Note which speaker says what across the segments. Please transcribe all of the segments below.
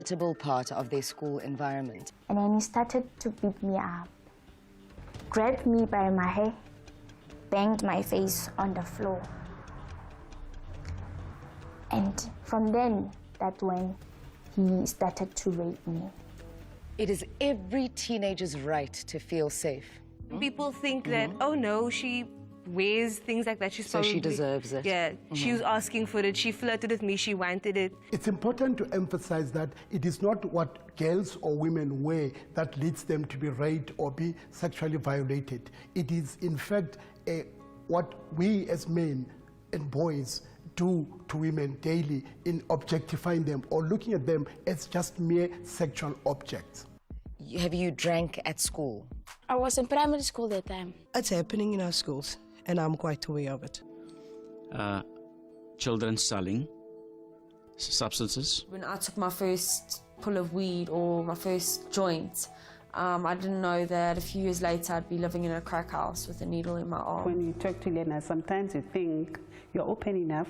Speaker 1: inevitable part of their school environment.
Speaker 2: And then he started to beat me up, grabbed me by my hair, banged my face on the floor. And from then, that's when he started to rape me.
Speaker 1: It is every teenager's right to feel safe.
Speaker 3: People think that, oh no, she wears things like that.
Speaker 1: So she deserves it.
Speaker 3: Yeah, she was asking for it. She flirted with me. She wanted it.
Speaker 4: It's important to emphasize that it is not what girls or women wear that leads them to be raped or be sexually violated. It is, in fact, what we as men and boys do to women daily in objectifying them or looking at them as just mere sexual objects.
Speaker 1: Have you drank at school?
Speaker 5: I was in primary school that time.
Speaker 6: It's happening in our schools, and I'm quite aware of it.
Speaker 7: Children selling substances.
Speaker 8: When I took my first pull of weed or my first joint, I didn't know that a few years later I'd be living in a crack house with a needle in my arm.
Speaker 9: When you talk to learners, sometimes you think you're open enough,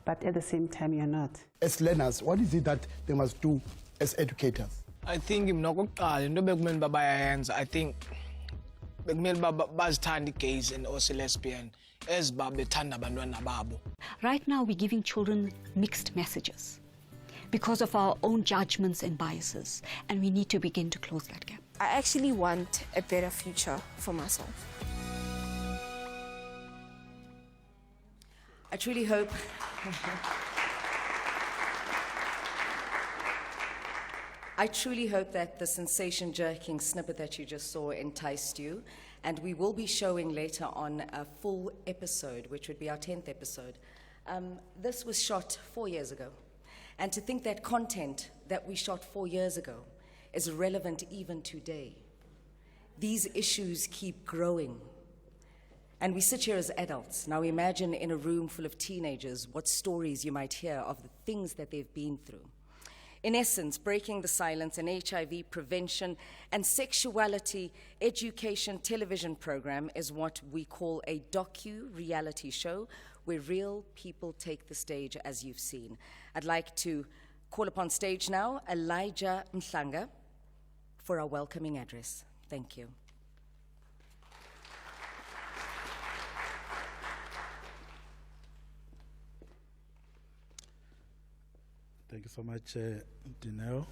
Speaker 9: but at the same time you're not.
Speaker 4: As learners, what is it that they must do as educators?
Speaker 10: I think I think gays and also lesbian as
Speaker 11: Right now we're giving children mixed messages because of our own judgments and biases, and we need to begin to close that gap.
Speaker 5: I actually want a better future for myself.
Speaker 1: I truly hope that the sensation-jerking snippet that you just saw enticed you, and we will be showing later on a full episode, which would be our 10th episode. This was shot 4 years ago, and to think that content that we shot 4 years ago is relevant even today. These issues keep growing. And we sit here as adults. Now imagine in a room full of teenagers what stories you might hear of the things that they've been through. In essence, Breaking the Silence, an HIV prevention and sexuality education television program is what we call a docu-reality show where real people take the stage, as you've seen. I'd like to call upon stage now Elijah Mhlanga for our welcoming address. Thank you.
Speaker 12: Thank you so much, Dineo.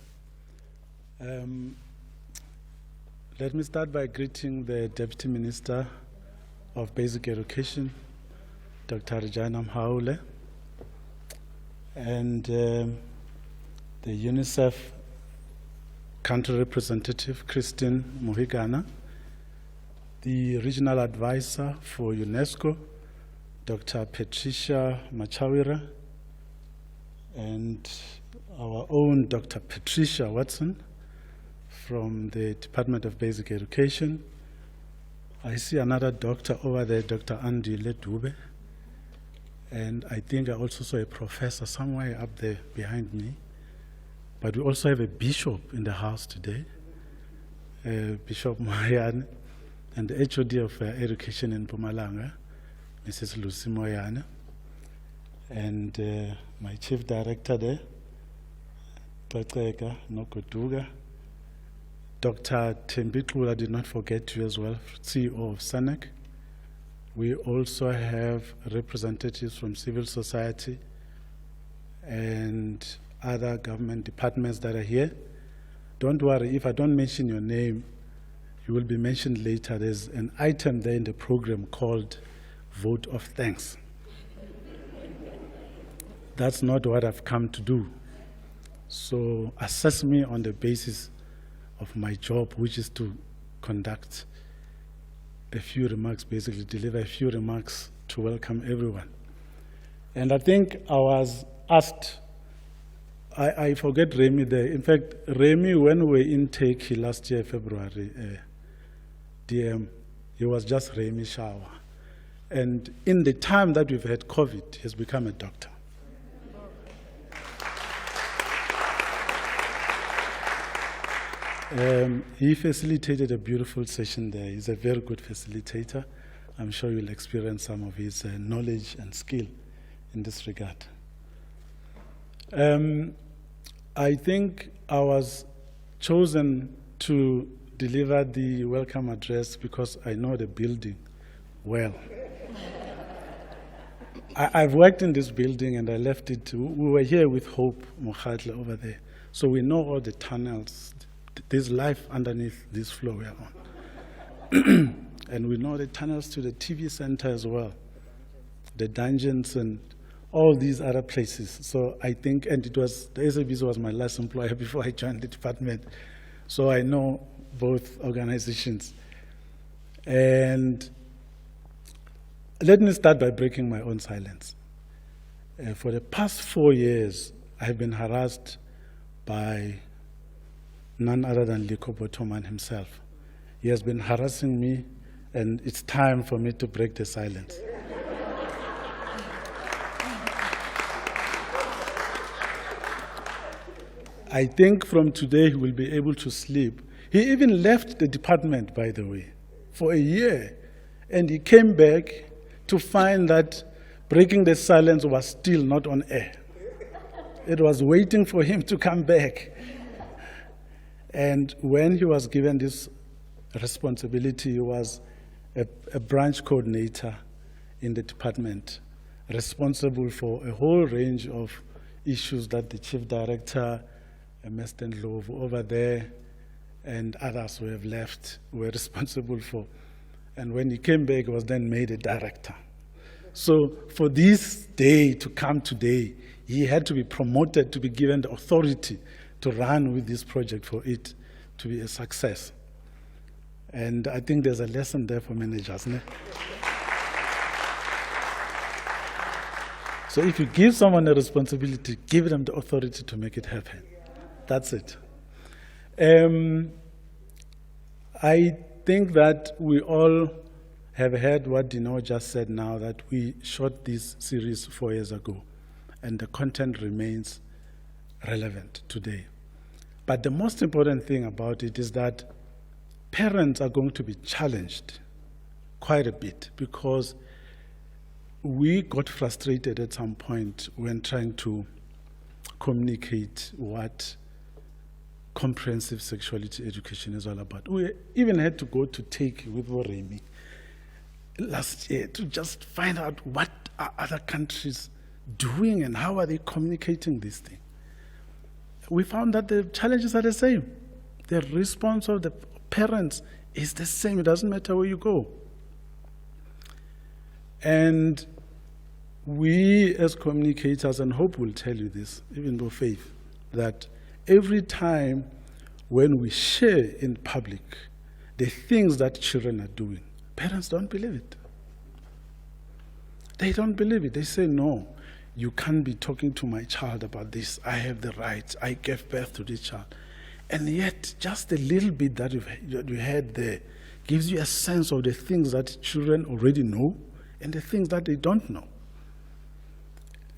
Speaker 12: Let me start by greeting the Deputy Minister of Basic Education, Dr. Regina Mhaule, and the UNICEF Country Representative, Christine Muhigana, the Regional Advisor for UNESCO, Dr. Patricia Machawira, and our own Dr. Patricia Watson from the Department of Basic Education. I see another doctor over there, Dr. Andy Ledube, and I think I also saw a professor somewhere up there behind me. But we also have a bishop in the house today, Bishop Moyane, and the HOD of Education in Mpumalanga, Mrs. Lucy Moyane, and my chief director there, Dr. Nokoduga, Dr. Kheth'impilo, I did not forget you as well, CEO of SANEC. We also have representatives from civil society and other government departments that are here. Don't worry, if I don't mention your name, you will be mentioned later. There's an item there in the program called Vote of Thanks. That's not what I've come to do. So assess me on the basis of my job, which is to conduct a few remarks, basically deliver a few remarks to welcome everyone. And I think I was asked, I forget Remy there. In fact, Remy, when we were in Turkey last year, February, DM, he was just Remy Shawa. And in the time that we've had COVID, he's become a doctor. He facilitated a beautiful session there. He's a very good facilitator. I'm sure you'll experience some of his knowledge and skill in this regard. I think I was chosen to deliver the welcome address because I know the building well. I've worked in this building and I left it. We were here with Hope Mokhatle over there. So we know all the tunnels. There's life underneath this floor we are on. And we know the tunnels to the TV center as well, the dungeons and all these other places. So I think, and the SABC was my last employer before I joined the department. So I know both organizations. And let me start by breaking my own silence. For the past 4 years, I've been harassed by none other than Liko Botoman himself. He has been harassing me, and it's time for me to break the silence. I think from today he will be able to sleep. He even left the department, by the way, for a year. And he came back to find that breaking the silence was still not on air. It was waiting for him to come back. And when he was given this responsibility, he was a branch coordinator in the department, responsible for a whole range of issues that the chief director, Meston Love over there, and others who have left were responsible for. And when he came back, he was then made a director. So for this day to come today, he had to be promoted, to be given the authority to run with this project for it to be a success. And I think there's a lesson there for managers. Ne? So if you give someone a responsibility, give them the authority to make it happen. That's it. I think that we all have heard what Dino just said now, that we shot this series 4 years ago, and the content remains relevant today. But the most important thing about it is that parents are going to be challenged quite a bit, because we got frustrated at some point when trying to communicate what comprehensive sexuality education is all about. We even had to go to take with Remy last year to just find out what are other countries doing and how are they communicating this thing. We found that the challenges are the same. The response of the parents is the same. It doesn't matter where you go. And we as communicators, and Hope will tell you this, even though Faith, that every time when we share in public the things that children are doing, parents don't believe it. They don't believe it. They say, no, you can't be talking to my child about this. I have the rights. I gave birth to this child. And yet, just a little bit that you had there gives you a sense of the things that children already know and the things that they don't know.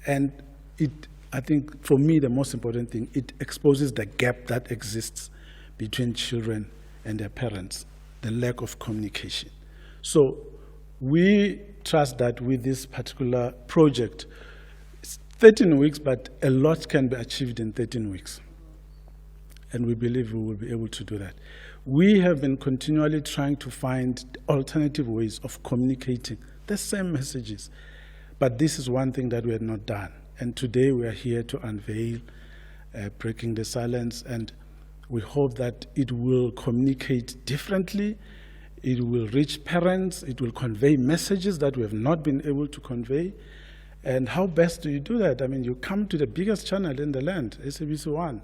Speaker 12: And I think, for me, the most important thing, it exposes the gap that exists between children and their parents, the lack of communication. So we trust that with this particular project, it's 13 weeks, but a lot can be achieved in 13 weeks. And we believe we will be able to do that. We have been continually trying to find alternative ways of communicating the same messages. But this is one thing that we had not done. And today we are here to unveil Breaking the Silence, and we hope that it will communicate differently, it will reach parents, it will convey messages that we have not been able to convey. And how best do you do that? I mean, you come to the biggest channel in the land, SABC 1,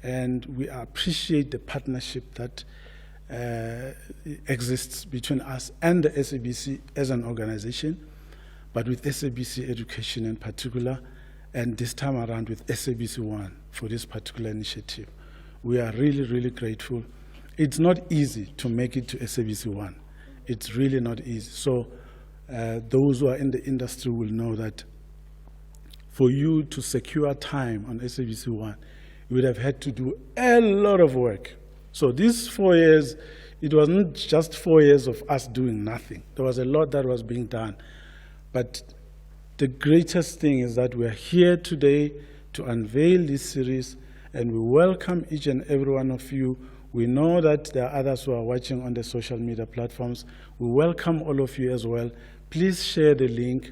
Speaker 12: and we appreciate the partnership that exists between us and the SABC as an organization, but with SABC Education in particular, and this time around with SABC 1 for this particular initiative. We are really, really grateful. It's not easy to make it to SABC 1. It's really not easy. So those who are in the industry will know that for you to secure time on SABC 1, you would have had to do a lot of work. So these 4 years, it wasn't just 4 years of us doing nothing. There was a lot that was being done. But the greatest thing is that we are here today to unveil this series, And we welcome each and every one of you. We know that there are others who are watching on the social media platforms. We welcome all of you as well. Please share the link.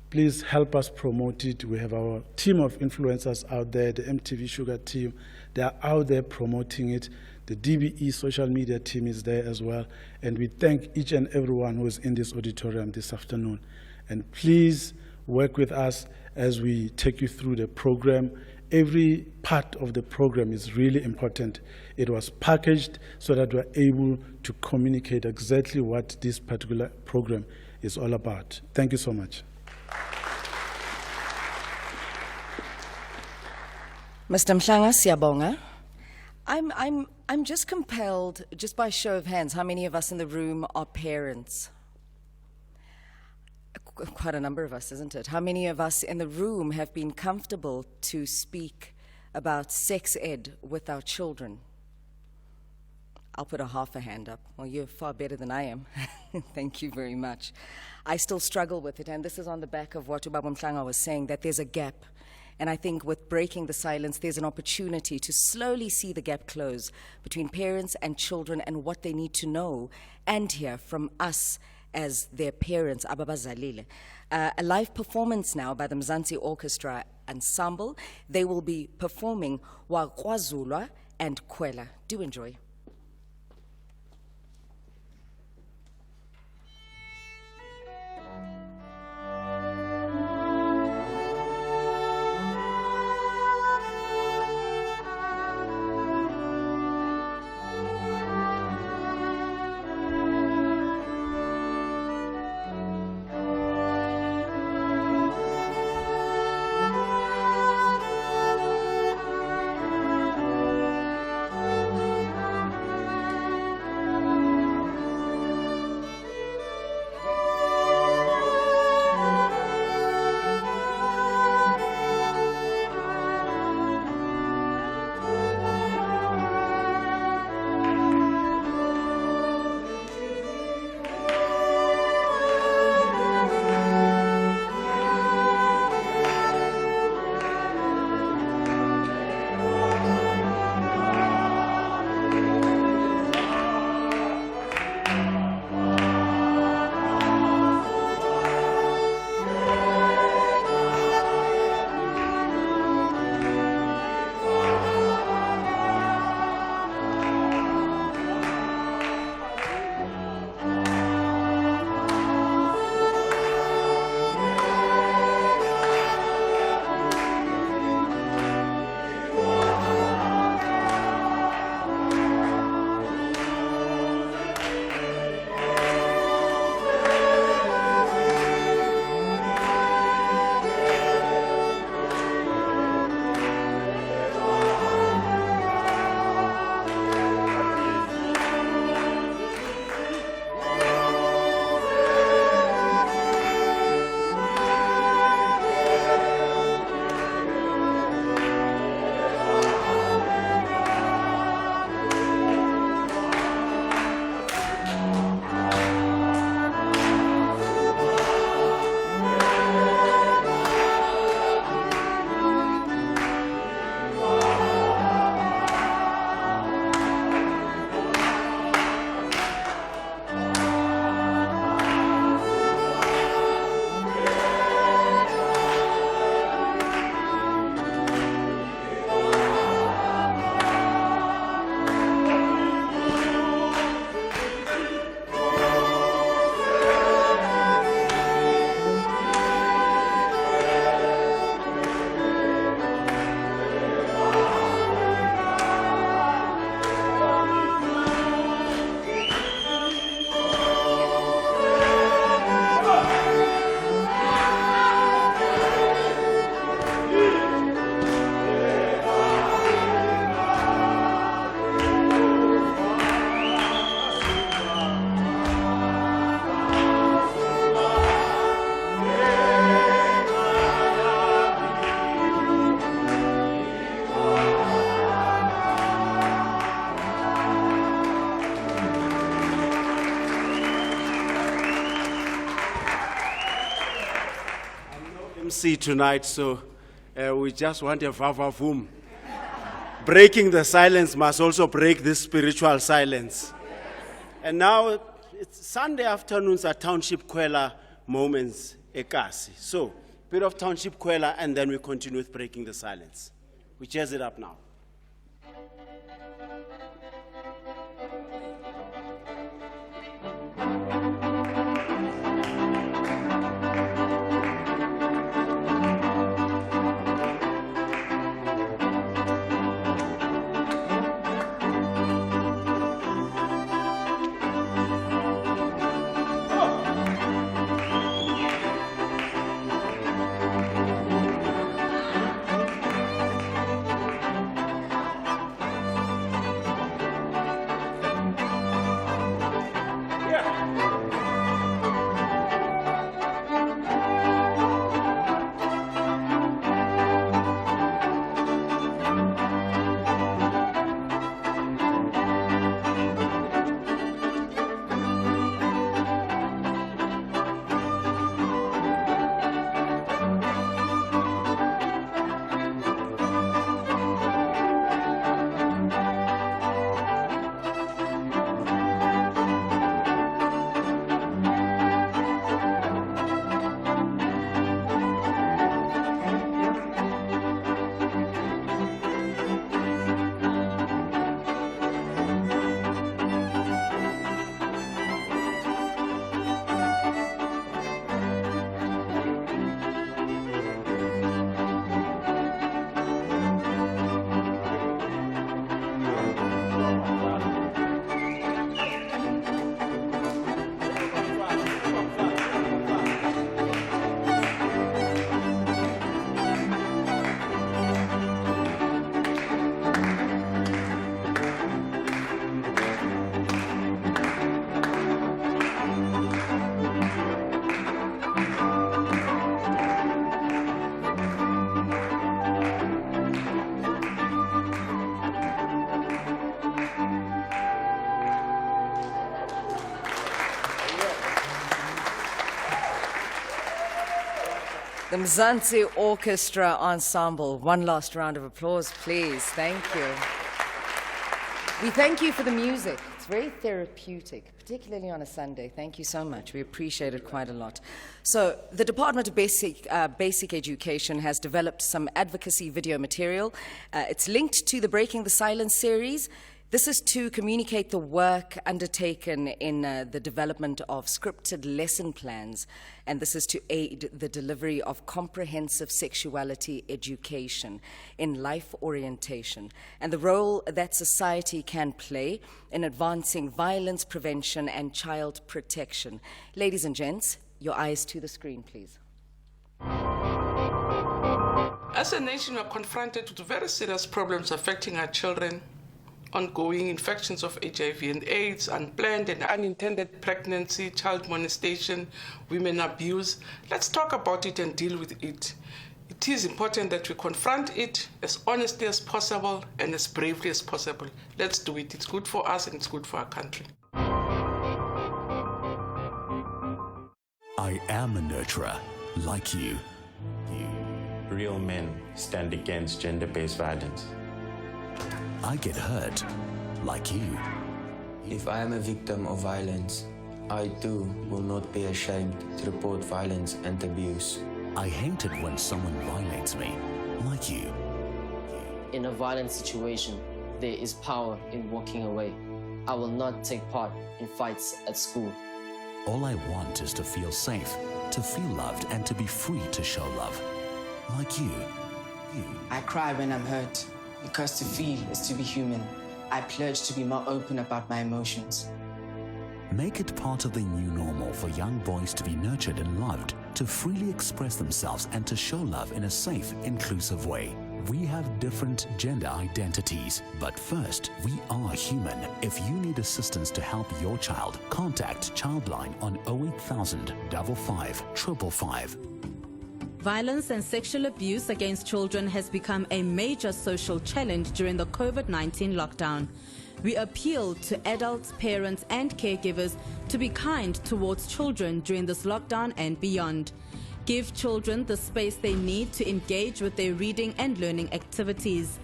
Speaker 12: Please help us promote it. We have our team of influencers out there, the MTV Sugar team. They are out there promoting it. The DBE social media team is there as well. And we thank each and everyone who is in this auditorium this afternoon. And please work with us as we take you through the program. Every part of the program is really important. It was packaged so that we're able to communicate exactly what this particular program is all about. Thank you so much.
Speaker 1: Mr. Mhlanga, siyabonga. I'm just compelled, just by show of hands, how many of us in the room are parents? Quite a number of us, isn't it? How many of us in the room have been comfortable to speak about sex ed with our children? I'll put a half a hand up. Well, you're far better than I am. Thank you very much. I still struggle with it, and this is on the back of what Ubaba Mhlanga was saying, that there's a gap. And I think with breaking the silence, there's an opportunity to slowly see the gap close between parents and children and what they need to know and hear from us as their parents, Ababazalile. A live performance now by the Mzansi Orchestra Ensemble. They will be performing Waqwazulwa and Kwela. Do enjoy.
Speaker 13: MC tonight, so we just want a vavavoom. breaking the silence must also break this spiritual silence. And now, it's Sunday afternoons are Township Kwela moments, Ekasi. So, bit of Township Kwela, and then we continue with breaking the silence. We jazz it up now.
Speaker 1: The Mzansi Orchestra Ensemble. One last round of applause, please. Thank you. We thank you for the music. It's very therapeutic, particularly on a Sunday. Thank you so much. We appreciate it quite a lot. So the Department of Basic Education has developed some advocacy video material. It's linked to the Breaking the Silence series. This is to communicate the work undertaken in the development of scripted lesson plans, and this is to aid the delivery of comprehensive sexuality education in life orientation and the role that society can play in advancing violence prevention and child protection. Ladies and gents, your eyes to the screen, please.
Speaker 14: As a nation, we are confronted with very serious problems affecting our children. Ongoing infections of HIV and AIDS, unplanned and unintended pregnancy, child molestation, women abuse. Let's talk about it and deal with it. It is important that we confront it as honestly as possible and as bravely as possible. Let's do it. It's good for us and it's good for our country.
Speaker 15: I am a nurturer, like you.
Speaker 16: Real men stand against gender-based violence.
Speaker 15: I get hurt, like you.
Speaker 17: If I am a victim of violence, I too will not be ashamed to report violence and abuse.
Speaker 15: I hate it when someone violates me, like you.
Speaker 18: In a violent situation, there is power in walking away. I will not take part in fights at school.
Speaker 15: All I want is to feel safe, to feel loved, and to be free to show love, like you.
Speaker 19: I cry when I'm hurt. Because to feel is to be human. I pledge to be more open about my emotions.
Speaker 15: Make it part of the new normal for young boys to be nurtured and loved, to freely express themselves and to show love in a safe, inclusive way. We have different gender identities, but first, we are human. If you need assistance to help your child, contact Childline on 08000 55 555.
Speaker 20: Violence and sexual abuse against children has become a major social challenge during the COVID-19 lockdown. We appeal to adults, parents and caregivers to be kind towards children during this lockdown and beyond. Give children the space they need to engage with their reading and learning activities.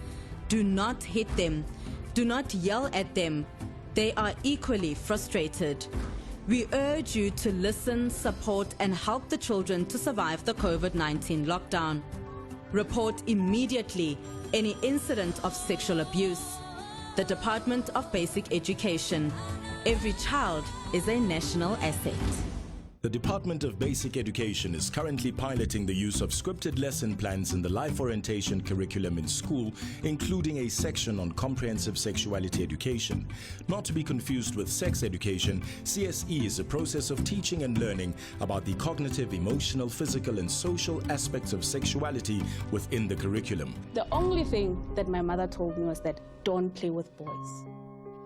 Speaker 20: Do not hit them. Do not yell at them. They are equally frustrated. We urge you to listen, support, and help the children to survive the COVID-19 lockdown. Report immediately any incident of sexual abuse. The Department of Basic Education. Every child is a national asset.
Speaker 21: The Department of Basic Education is currently piloting the use of scripted lesson plans in the life orientation curriculum in school, including a section on comprehensive sexuality education. Not to be confused with sex education, CSE is a process of teaching and learning about the cognitive, emotional, physical, and social aspects of sexuality within the curriculum.
Speaker 22: The only thing that my mother told me was that don't play with boys.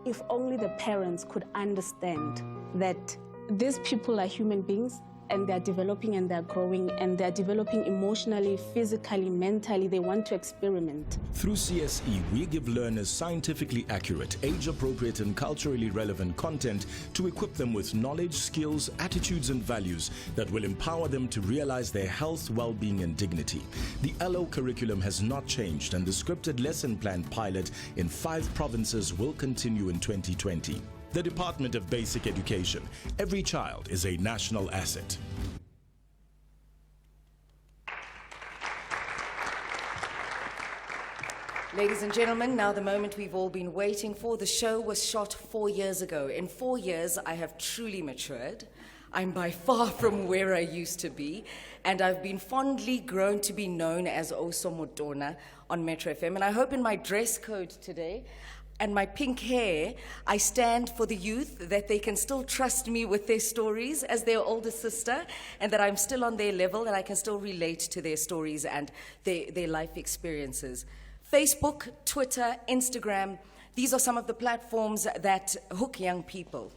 Speaker 22: If only the parents could understand that these people are human beings and they're developing and they're growing and they're developing emotionally, physically, mentally. They want to experiment.
Speaker 21: Through CSE, we give learners scientifically accurate, age-appropriate and culturally relevant content to equip them with knowledge, skills, attitudes and values that will empower them to realize their health, well-being and dignity. The LO curriculum has not changed and the scripted lesson plan pilot in 5 provinces will continue in 2020. The Department of Basic Education. Every child is a national asset.
Speaker 1: Ladies and gentlemen, now the moment we've all been waiting for. The show was shot 4 years ago. In 4 years, I have truly matured. I'm by far from where I used to be, and I've been fondly grown to be known as Osomodona on Metro FM. And I hope in my dress code today and my pink hair, I stand for the youth, that they can still trust me with their stories as their older sister, and that I'm still on their level and I can still relate to their stories and their life experiences. Facebook, Twitter, Instagram, these are some of the platforms that hook young people.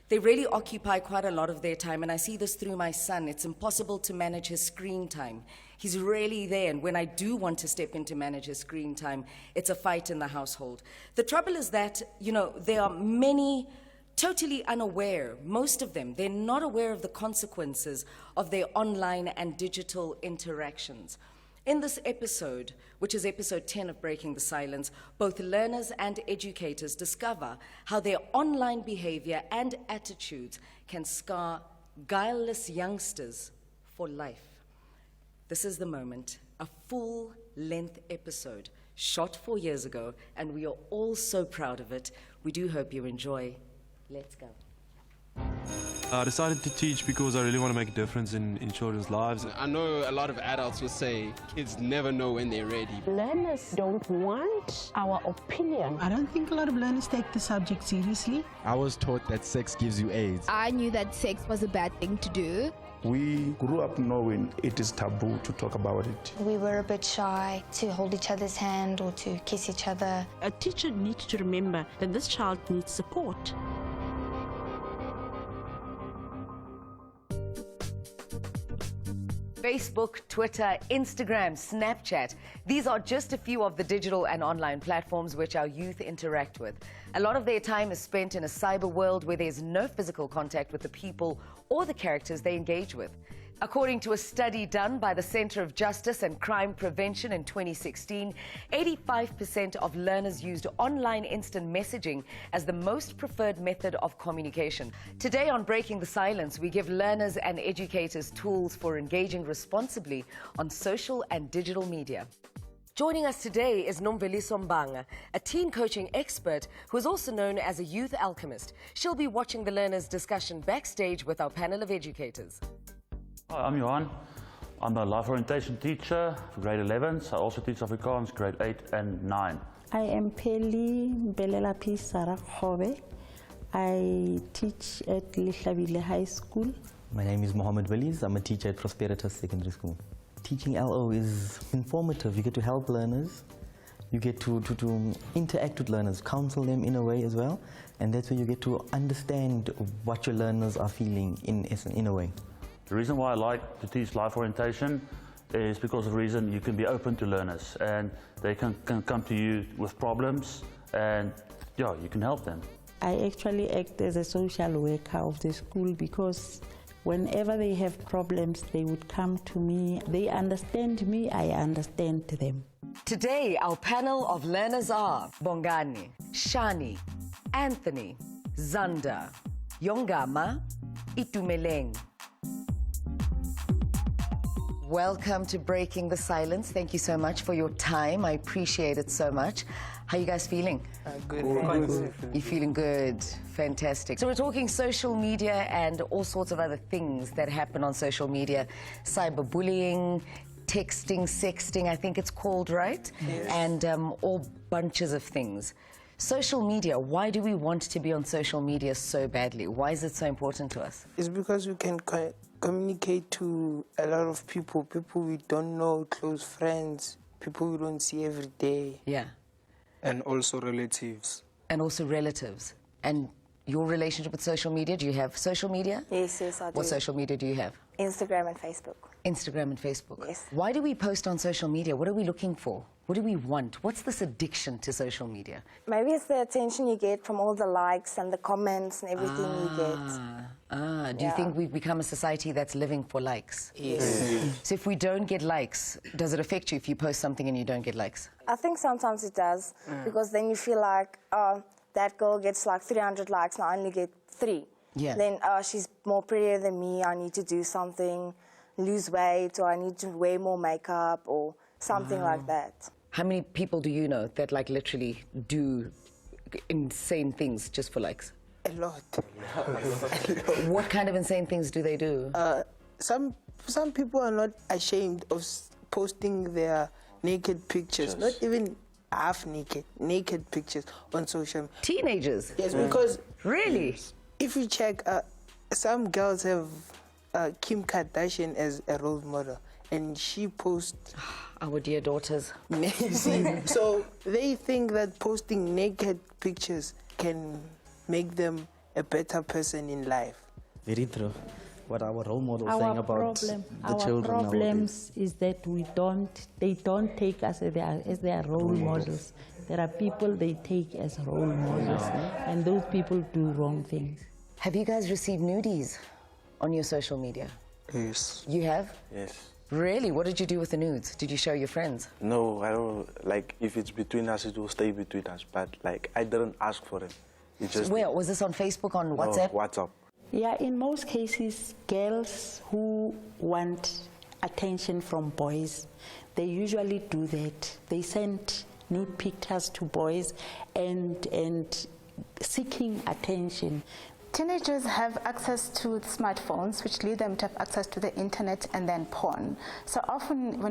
Speaker 1: They really occupy quite a lot of their time, and I see this through my son. It's impossible to manage his screen time. He's really there, and when I do want to step in to manage his screen time, it's a fight in the household. The trouble is that, there are many totally unaware, most of them, they're not aware of the consequences of their online and digital interactions. In this episode, which is episode 10 of Breaking the Silence, both learners and educators discover how their online behavior and attitudes can scar guileless youngsters for life. This is the moment, a full-length episode shot 4 years ago, and we are all so proud of it. We do hope you enjoy. Let's go.
Speaker 23: I decided to teach because I really want to make a difference in children's lives.
Speaker 24: I know a lot of adults will say kids never know when they're ready.
Speaker 25: Learners don't want our opinion.
Speaker 6: I don't think a lot of learners take the subject seriously.
Speaker 26: I was taught that sex gives you AIDS.
Speaker 27: I knew that sex was a bad thing to do.
Speaker 28: We grew up knowing it is taboo to talk about it.
Speaker 2: We were a bit shy to hold each other's hand or to kiss each other.
Speaker 11: A teacher needs to remember that this child needs support.
Speaker 1: Facebook, Twitter, Instagram, Snapchat. These are just a few of the digital and online platforms which our youth interact with. A lot of their time is spent in a cyber world where there's no physical contact with the people or the characters they engage with. According to a study done by the Center of Justice and Crime Prevention in 2016, 85% of learners used online instant messaging as the most preferred method of communication. Today on Breaking the Silence, we give learners and educators tools for engaging responsibly on social and digital media. Joining us today is Nomveliso Mbanga, a teen coaching expert who is also known as a youth alchemist. She'll be watching the learners' discussion backstage with our panel of educators.
Speaker 29: Hi, I'm Johan. I'm a life orientation teacher for grade 11s. I also teach Afrikaans grade 8 and 9.
Speaker 30: I am Peli Mbelelapi Sarah Khobe. I teach at Lihlabile High School.
Speaker 31: My name is Mohammed Waliz. I'm a teacher at Prosperitas Secondary School. Teaching LO is informative. You get to help learners. You get to interact with learners, counsel them in a way as well. And that's where you get to understand what your learners are feeling in a way.
Speaker 29: The reason why I like to teach life orientation is because of the reason you can be open to learners and they can come to you with problems and you can help them.
Speaker 30: I actually act as a social worker of the school because Whenever they have problems, they would come to me. They understand me, I understand them.
Speaker 1: Today, our panel of learners are Bongani, Shani, Anthony, Zanda, Yongama, Itumeleng. Welcome to Breaking the Silence. Thank you so much for your time. I appreciate it so much. How are you guys feeling?
Speaker 3: Good.
Speaker 1: You're feeling good. Fantastic. So we're talking social media and all sorts of other things that happen on social media. Cyberbullying, texting, sexting, I think it's called, right?
Speaker 3: Yes.
Speaker 1: And all bunches of things. Social media, why do we want to be on social media so badly? Why is it so important to us?
Speaker 3: It's because we can communicate to a lot of people we don't know, close friends, people we don't see every day.
Speaker 1: Yeah.
Speaker 3: And also relatives.
Speaker 1: And also relatives. And your relationship with social media, do you have social media?
Speaker 4: Yes, I do.
Speaker 1: What social media do you have?
Speaker 4: Instagram and Facebook.
Speaker 1: Instagram and Facebook.
Speaker 4: Yes.
Speaker 1: Why do we post on social media? What are we looking for? What do we want? What's this addiction to social media?
Speaker 4: Maybe it's the attention you get from all the likes and the comments and everything you get.
Speaker 1: Do you think we've become a society that's living for likes?
Speaker 4: Yes.
Speaker 1: So if we don't get likes, does it affect you if you post something and you don't get likes?
Speaker 4: I think sometimes it does, because then you feel like, that girl gets like 300 likes and I only get 3.
Speaker 1: Yeah.
Speaker 4: Then she's more prettier than me, I need to do something, lose weight, or I need to wear more makeup or something like that.
Speaker 1: How many people do you know that like literally do insane things just for likes?
Speaker 3: A lot.
Speaker 1: What kind of insane things do they do?
Speaker 3: Some people are not ashamed of posting their naked pictures, not even half naked pictures on social media.
Speaker 1: Teenagers?
Speaker 3: Yes, because...
Speaker 1: Really?
Speaker 3: If you check, some girls have Kim Kardashian as a role model, and she posts...
Speaker 1: Our dear daughters.
Speaker 3: So they think that posting naked pictures can make them a better person in life.
Speaker 31: Very true. What our role model
Speaker 30: Our
Speaker 31: saying about
Speaker 30: problem,
Speaker 31: the
Speaker 30: our
Speaker 31: children
Speaker 30: problems is that they don't take us as their role models. There are people they take as role models, and those people do wrong things.
Speaker 1: Have you guys received nudies on your social media?
Speaker 5: Yes.
Speaker 1: You have?
Speaker 5: Yes.
Speaker 1: Really? What did you do with the nudes? Did you show your friends?
Speaker 5: No, I don't. Like, if it's between us, it will stay between us. But, like, I didn't ask for it. It just...
Speaker 1: Where? Was this on Facebook, on WhatsApp?
Speaker 5: No, WhatsApp.
Speaker 30: Yeah, in most cases, girls who want attention from boys, they usually do that. They send nude pictures to boys and seeking attention.
Speaker 7: Teenagers have access to smartphones, which lead them to have access to the internet and then porn. So often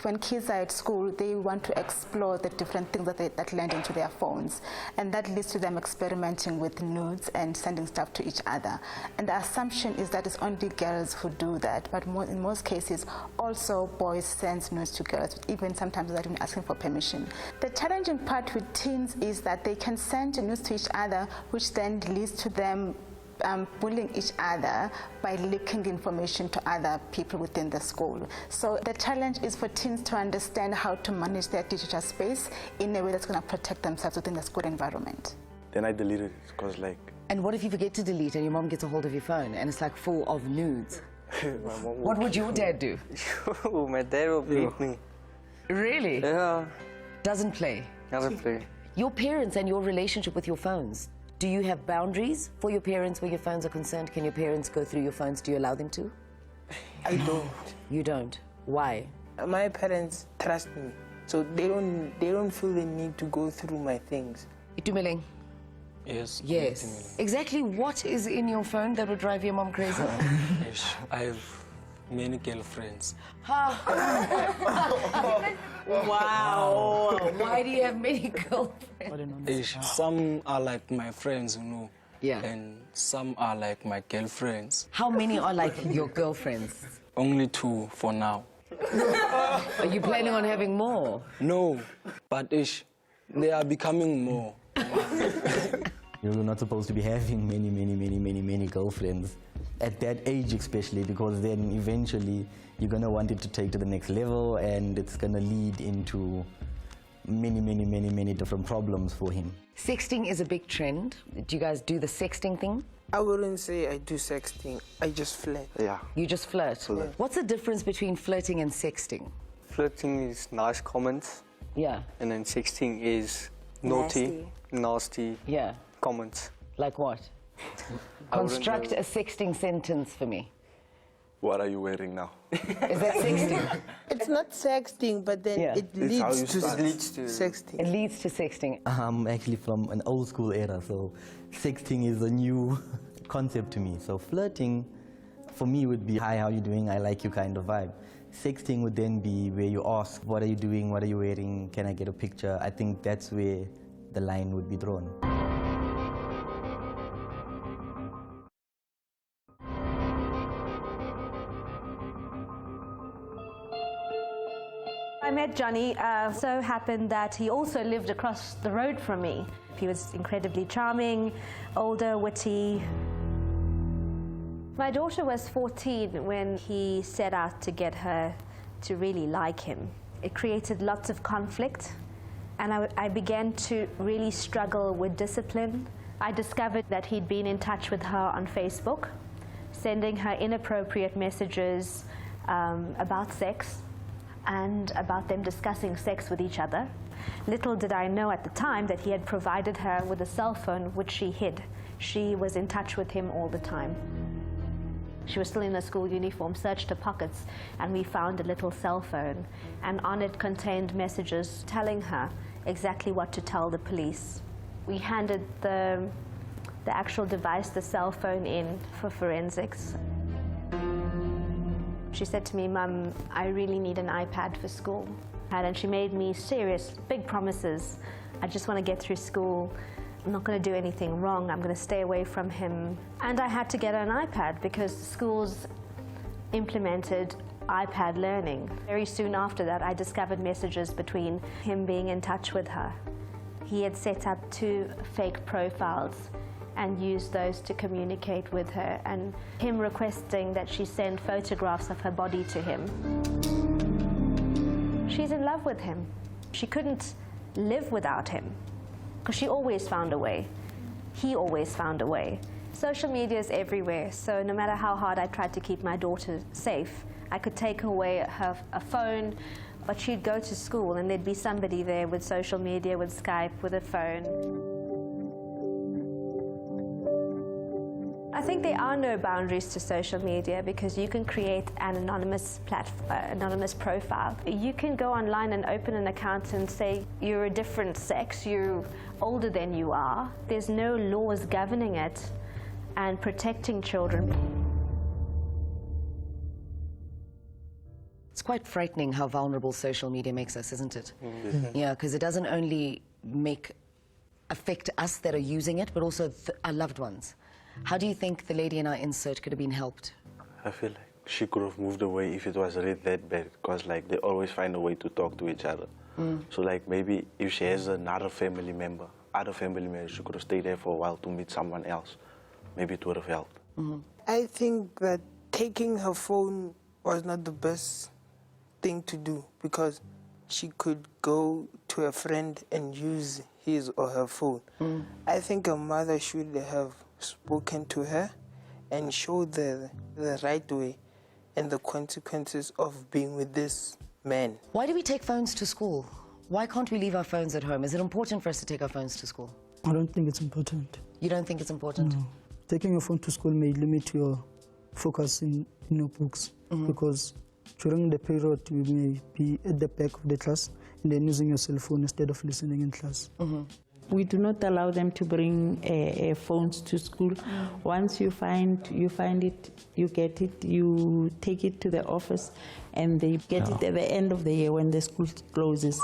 Speaker 7: when kids are at school, they want to explore the different things that land into their phones. And that leads to them experimenting with nudes and sending stuff to each other. And the assumption is that it's only girls who do that. But in most cases, also boys send nudes to girls, even sometimes without even asking for permission. The challenging part with teens is that they can send nudes to each other, which then leads to them bullying each other by leaking information to other people within the school. So the challenge is for teens to understand how to manage their digital space in a way that's going to protect themselves within the school environment.
Speaker 5: Then I deleted it because, like...
Speaker 1: And what if you forget to delete and your mom gets a hold of your phone and it's like full of nudes? What would your dad do?
Speaker 3: My dad will beat me.
Speaker 1: Really?
Speaker 3: Yeah.
Speaker 1: Doesn't play?
Speaker 3: Doesn't play.
Speaker 1: Your parents and your relationship with your phones, do you have boundaries for your parents where your phones are concerned? Can your parents go through your phones? Do you allow them to?
Speaker 3: I don't.
Speaker 1: You don't? Why?
Speaker 3: My parents trust me, so they don't feel the need to go through my things.
Speaker 1: Itumeleng?
Speaker 3: Yes.
Speaker 1: Yes. Exactly what is in your phone that would drive your mom crazy?
Speaker 3: I have many girlfriends.
Speaker 1: Wow. Why do you have many girlfriends?
Speaker 3: Some are like my friends, you know.
Speaker 1: Yeah.
Speaker 3: And some are like my girlfriends.
Speaker 1: How many are like your girlfriends?
Speaker 3: Only 2 for now.
Speaker 1: Are you planning on having more?
Speaker 3: No, but they are becoming more.
Speaker 31: You're not supposed to be having many girlfriends at that age, especially, because then eventually you're going to want it to take to the next level, and it's going to lead into many different problems for him.
Speaker 1: Sexting is a big trend. Do you guys do the sexting thing?
Speaker 3: I wouldn't say I do sexting. I just flirt.
Speaker 5: Yeah.
Speaker 1: You just flirt?
Speaker 5: Flirt.
Speaker 1: What's the difference between flirting and sexting?
Speaker 8: Flirting is nice comments.
Speaker 1: Yeah.
Speaker 8: And then sexting is naughty, nasty
Speaker 1: yeah.
Speaker 8: comments.
Speaker 1: Like what? Construct a sexting sentence for me.
Speaker 5: What are you wearing now?
Speaker 1: Is that sexting?
Speaker 3: It's not sexting, but then it leads to sexting.
Speaker 1: It leads to sexting.
Speaker 31: I'm actually from an old school era, so sexting is a new concept to me. So flirting, for me, would be, hi, how you doing? I like you kind of vibe. Sexting would then be where you ask, what are you doing? What are you wearing? Can I get a picture? I think that's where the line would be drawn.
Speaker 9: I met Johnny. So happened that he also lived across the road from me. He was incredibly charming, older, witty. My daughter was 14 when he set out to get her to really like him. It created lots of conflict, and I began to really struggle with discipline. I discovered that he'd been in touch with her on Facebook, sending her inappropriate messages about sex and about them discussing sex with each other. Little did I know at the time that he had provided her with a cell phone which she hid. She was in touch with him all the time. She was still in a school uniform, searched her pockets, and we found a little cell phone, and on it contained messages telling her exactly what to tell the police. We handed the actual device, the cell phone, in for forensics. She said to me, "Mum, I really need an iPad for school." And she made me serious, big promises. I just want to get through school. I'm not going to do anything wrong. I'm going to stay away from him. And I had to get an iPad because schools implemented iPad learning. Very soon after that, I discovered messages between him being in touch with her. He had set up 2 fake profiles and used those to communicate with her, and him requesting that she send photographs of her body to him. She's in love with him. She couldn't live without him, because she always found a way. He always found a way. Social media is everywhere, so no matter how hard I tried to keep my daughter safe, I could take away a phone, but she'd go to school and there'd be somebody there with social media, with Skype, with a phone. I think there are no boundaries to social media because you can create an anonymous profile. You can go online and open an account and say you're a different sex, you're older than you are. There's no laws governing it and protecting children.
Speaker 1: It's quite frightening how vulnerable social media makes us, isn't it? Yeah, because it doesn't only affect us that are using it, but also our loved ones. How do you think the lady in our insert could have been helped?
Speaker 5: I feel like she could have moved away if it was really that bad, because like they always find a way to talk to each other. So like maybe if she has another family member, she could have stayed there for a while to meet someone else. Maybe it would have helped.
Speaker 3: I think that taking her phone was not the best thing to do, because she could go to a friend and use his or her phone. I think a mother should have spoken to her and showed the right way and the consequences of being with this man.
Speaker 1: Why do we take phones to school? Why can't we leave our phones at home? Is it important for us to take our phones to school?
Speaker 10: I don't think it's important.
Speaker 1: You don't think it's important?
Speaker 10: No. Taking your phone to school may limit your focus in your books, because during the period you may be at the back of the class and then using your cell phone instead of listening in class.
Speaker 30: We do not allow them to bring phones to school. Once you find it, you get it, you take it to the office, and they get it at the end of the year when the school closes.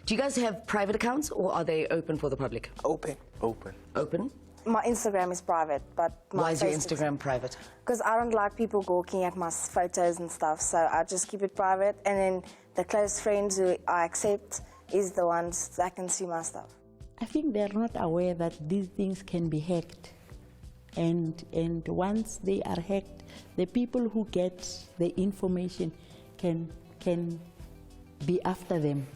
Speaker 1: Do you guys have private accounts, or are they open for the public?
Speaker 3: Open.
Speaker 1: Open?
Speaker 4: My Instagram is private, but my
Speaker 1: Why is your
Speaker 4: Facebook's
Speaker 1: Instagram private?
Speaker 4: Because I don't like people gawking at my photos and stuff, so I just keep it private, and then the close friends who I accept is the ones that can see my stuff.
Speaker 30: I think they're not aware that these things can be hacked. And once they are hacked, the people who get the information can be after them.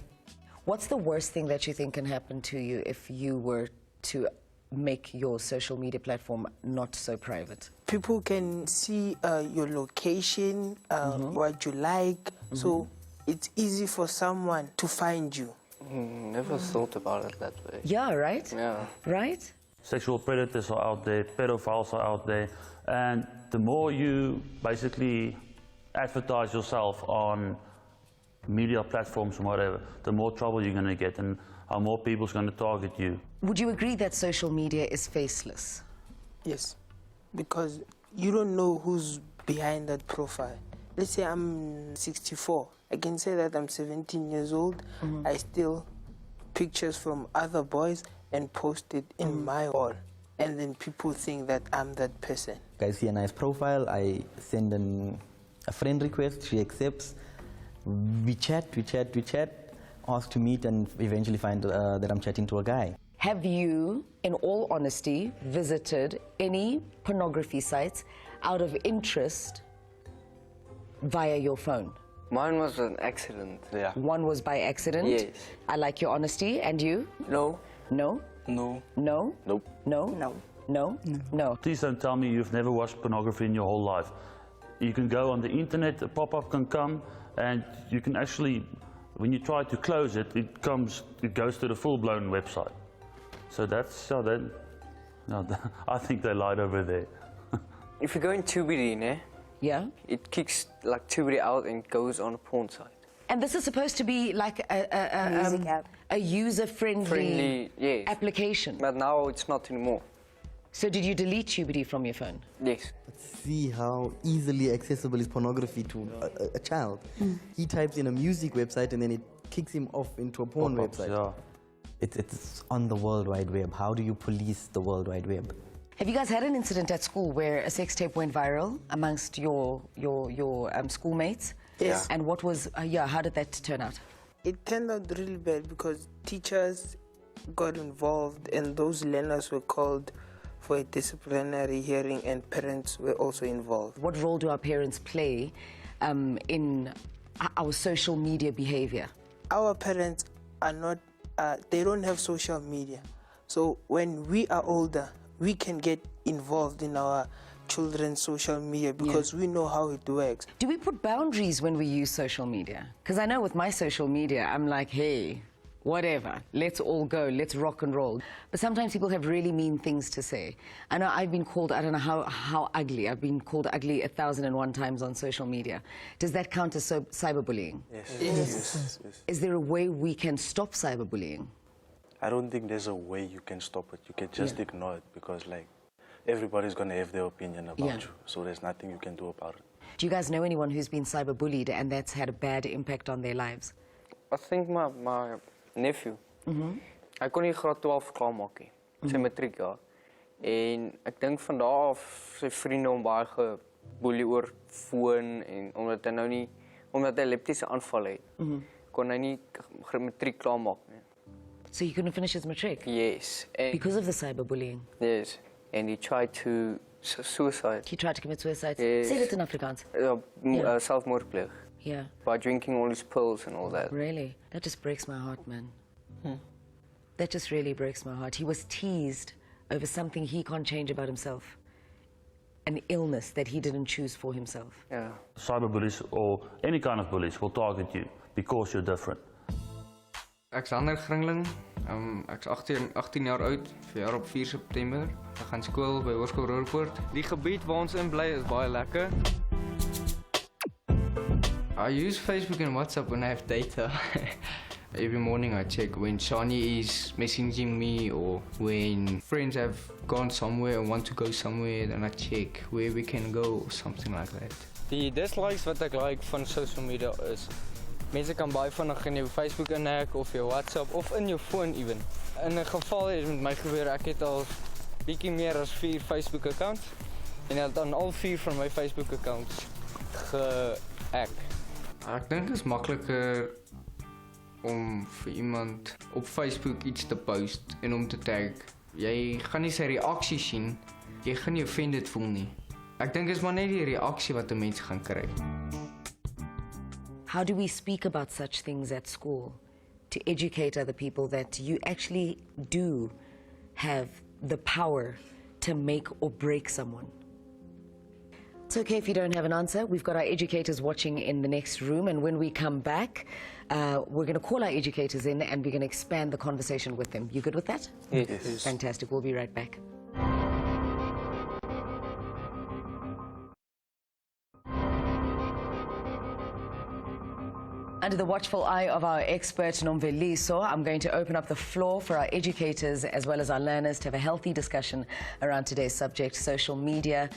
Speaker 1: What's the worst thing that you think can happen to you if you were to make your social media platform not so private?
Speaker 3: People can see your location, what you like, so it's easy for someone to find you.
Speaker 8: Never thought about it that way.
Speaker 1: Yeah, right?
Speaker 8: Yeah.
Speaker 1: Right?
Speaker 29: Sexual predators are out there, pedophiles are out there, and the more you basically advertise yourself on media platforms and whatever, the more trouble you're going to get and how more people's going to target you.
Speaker 1: Would you agree that social media is faceless?
Speaker 3: Yes, because you don't know who's behind that profile. Let's say I'm 64. I can say that I'm 17 years old. I steal pictures from other boys and post it in my wall. And then people think that I'm that person.
Speaker 31: I see a nice profile, I send a friend request, she accepts. We chat, ask to meet, and eventually find that I'm chatting to a guy.
Speaker 1: Have you, in all honesty, visited any pornography sites out of interest via your phone?
Speaker 8: Mine was an accident.
Speaker 31: Yeah.
Speaker 1: One was by accident?
Speaker 8: Yes.
Speaker 1: I like your honesty. And you?
Speaker 8: No.
Speaker 1: No?
Speaker 8: No.
Speaker 1: No?
Speaker 8: Nope.
Speaker 1: No?
Speaker 4: No.
Speaker 1: No? No.
Speaker 29: Please don't tell me you've never watched pornography in your whole life. You can go on the internet, a pop-up can come, and you can actually, when you try to close it, it goes to the full-blown website. So that's, I think they lied over there.
Speaker 8: If you go in Tubery,
Speaker 1: yeah,
Speaker 8: it kicks like Tubery out and goes on a porn site.
Speaker 1: And this is supposed to be like a user-friendly
Speaker 8: yes.
Speaker 1: application.
Speaker 8: But now it's not anymore.
Speaker 1: So did you delete Tubery from your phone?
Speaker 8: Yes.
Speaker 31: See how easily accessible is pornography to a child. He types in a music website and then it kicks him off into a porn website.
Speaker 29: Yeah.
Speaker 31: It's on the World Wide Web. How do you police the World Wide Web?
Speaker 1: Have you guys had an incident at school where a sex tape went viral amongst your schoolmates?
Speaker 3: Yes.
Speaker 1: And what was, how did that turn out?
Speaker 3: It turned out really bad because teachers got involved and those learners were called for a disciplinary hearing and parents were also involved.
Speaker 1: What role do our parents play in our social media behavior?
Speaker 3: Our parents are not, they don't have social media. So when we are older, we can get involved in our children's social media because we know how it works.
Speaker 1: Do we put boundaries when we use social media? Because I know with my social media, I'm like, hey, whatever, let's all go, let's rock and roll. But sometimes people have really mean things to say. I know I've been called, I don't know how ugly, I've been called ugly 1,001 times on social media. Does that count as cyberbullying?
Speaker 5: Yes.
Speaker 1: Is there a way we can stop cyberbullying?
Speaker 5: I don't think there's a way you can stop it. You can just ignore it because like everybody's going to have their opinion about you. So there's nothing you can do about it.
Speaker 1: Do you guys know anyone who's been cyberbullied and that's had a bad impact on their lives?
Speaker 8: I think my nephew, hy kon nie graad 12 klaarmaak nie, sy matriek jaar. En ek dink van daar af sy vriende hom baie geboelie oor foon en omdat hy nou nie, omdat hy leptiese aanval het, kon hy nie matriek klaarmaak nie.
Speaker 1: So he couldn't finish his matric?
Speaker 8: Yes.
Speaker 1: Because of the cyberbullying?
Speaker 8: Yes. And he tried to suicide.
Speaker 1: He tried to commit suicide?
Speaker 8: Yes.
Speaker 1: Say it in Afrikaans.
Speaker 8: Selfmoord pleeg.
Speaker 1: Yeah.
Speaker 8: By drinking all his pills and all that.
Speaker 1: Really? That just breaks my heart, man. That just really breaks my heart. He was teased over something he can't change about himself. An illness that he didn't choose for himself.
Speaker 8: Yeah.
Speaker 29: Cyberbullies or any kind of bullies will target you because you're different.
Speaker 12: Ek's Ander Gringling. Ek's 18 jaar oud, verjaar op 4 September. Ek gaan skool by Hoërskool Roerpoort. Die gebied waar ons in bly is baie lekker. I use Facebook and WhatsApp when I have data. Every morning I check when Shani is messaging me or when friends have gone somewhere and want to go somewhere, then I check where we can go or something like that.
Speaker 13: Die dislikes wat ek like van social media is, mense kan baie vinnig in jou Facebook inhack of jou WhatsApp of in jou phone even. In 'n geval het met my gebeur, ek het al bietjie meer as 4 Facebook accounts en het dan al 4 van my Facebook accounts gehack.
Speaker 12: Ek dink dit is makliker om vir iemand op Facebook iets te post en om te tag. Jy gaan nie sy reaksie sien, jy gaan nie offended voel nie. Ek dink dit is maar net die reaksie wat 'n mens gaan kry.
Speaker 1: How do we speak about such things at school to educate other people that you actually do have the power to make or break someone? It's okay if you don't have an answer. We've got our educators watching in the next room, and when we come back, we're going to call our educators in and we're going to expand the conversation with them. You good with that?
Speaker 13: Yes.
Speaker 1: Fantastic. We'll be right back. Under the watchful eye of our expert, Nomveliso, I'm going to open up the floor for our educators as well as our learners to have a healthy discussion around today's subject, social media,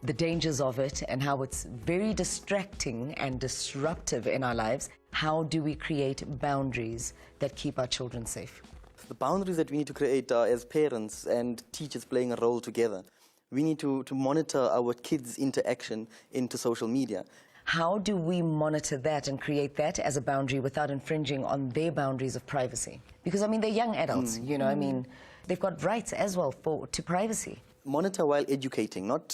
Speaker 1: the dangers of it, and how it's very distracting and disruptive in our lives. How do we create boundaries that keep our children safe?
Speaker 31: The boundaries that we need to create are as parents and teachers playing a role together. We need to monitor our kids' interaction into social media.
Speaker 1: How do we monitor that and create that as a boundary without infringing on their boundaries of privacy? Because, I mean, they're young adults, you know, I mean, they've got rights as well to privacy.
Speaker 31: Monitor while educating, not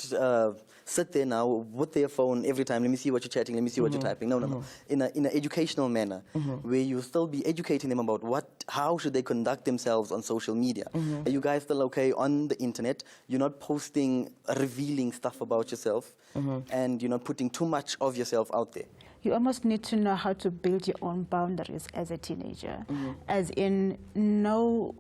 Speaker 31: sit there now with their phone every time, let me see what you're chatting, let me see what you're typing. No. In an educational manner, where you still be educating them about how should they conduct themselves on social media. Are you guys still okay on the internet? You're not posting revealing stuff about yourself, and you're not putting too much of yourself out there.
Speaker 7: You almost need to know how to build your own boundaries as a teenager, as in know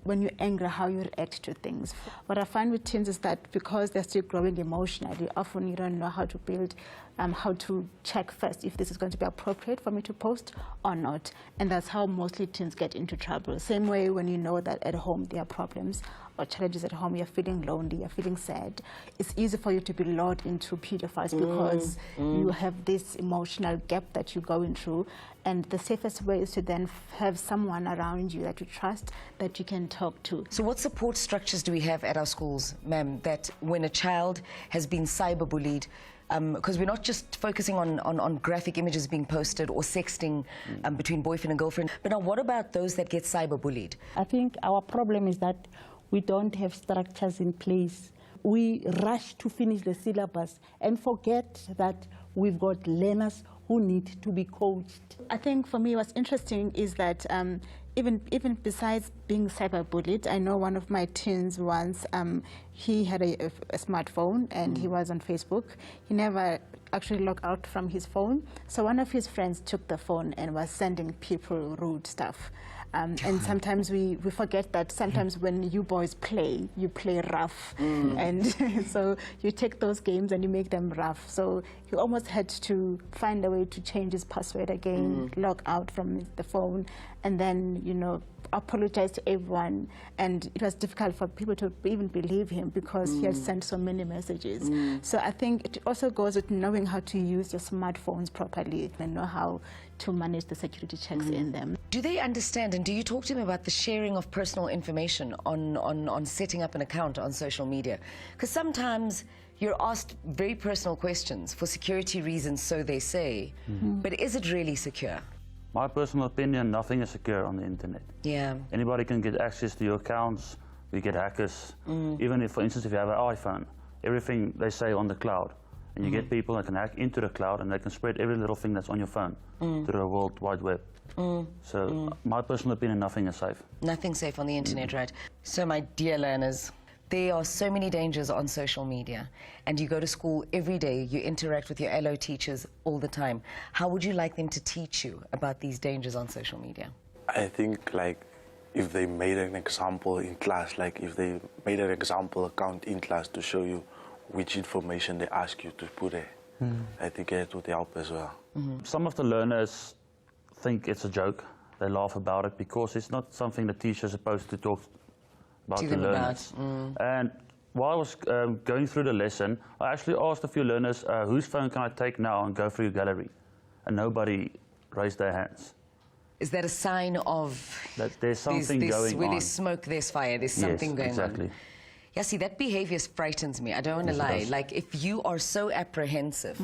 Speaker 7: when you're angry, how you react to things. What I find with teens is that because they're still growing emotionally, often you don't know how to build, how to check first if this is going to be appropriate for me to post or not. And that's how mostly teens get into trouble. Same way when you know that at home there are problems or challenges at home, you're feeling lonely, you're feeling sad, it's easy for you to be lured into pedophiles because you have this emotional gap that you're going through. And the safest way is to then have someone around you that you trust, that you can talk to.
Speaker 1: So what support structures do we have at our schools, ma'am, that when a child has been cyberbullied, because we're not just focusing on graphic images being posted or sexting between boyfriend and girlfriend, but now what about those that get cyberbullied?
Speaker 30: I think our problem is that we don't have structures in place. We rush to finish the syllabus and forget that we've got learners who need to be coached.
Speaker 7: I think for me what's interesting is that even besides being cyberbullied, I know one of my teens once, he had a smartphone and he was on Facebook. He never actually logged out from his phone. So one of his friends took the phone and was sending people rude stuff. And sometimes we forget that sometimes when you boys play, you play rough. And so you take those games and you make them rough. So he almost had to find a way to change his password again, log out from the phone, and then, you know, apologize to everyone. And it was difficult for people to even believe him because he had sent so many messages. So I think it also goes with knowing how to use your smartphones properly and know how to manage the security checks in them.
Speaker 1: Do they understand, and do you talk to them about the sharing of personal information on setting up an account on social media? Because sometimes you're asked very personal questions for security reasons, so they say, but is it really secure?
Speaker 29: My personal opinion, nothing is secure on the internet.
Speaker 1: Yeah.
Speaker 29: Anybody can get access to your accounts. We get hackers. Even if, for instance, if you have an iPhone, everything they say on the cloud. And you get people that can hack into the cloud and they can spread every little thing that's on your phone to the World Wide Web. So my personal opinion, nothing is safe.
Speaker 1: Nothing's safe on the internet, right? So my dear learners, there are so many dangers on social media, and you go to school every day, you interact with your LO teachers all the time. How would you like them to teach you about these dangers on social media?
Speaker 5: I think, like, if they made an example in class, like if they made an example account in class to show you which information they ask you to put there, I think it would help as well.
Speaker 29: Some of the learners think it's a joke. They laugh about it because it's not something the teacher is supposed to talk about the learners. And while I was going through the lesson, I actually asked a few learners, whose phone can I take now and go through your gallery? And nobody raised their hands.
Speaker 1: Is that a sign of
Speaker 29: that there's something going on?
Speaker 1: Where there's smoke, there's fire. There's something going
Speaker 29: exactly.
Speaker 1: on. Yeah, see, that behavior frightens me. I don't want to lie. Like, if you are so apprehensive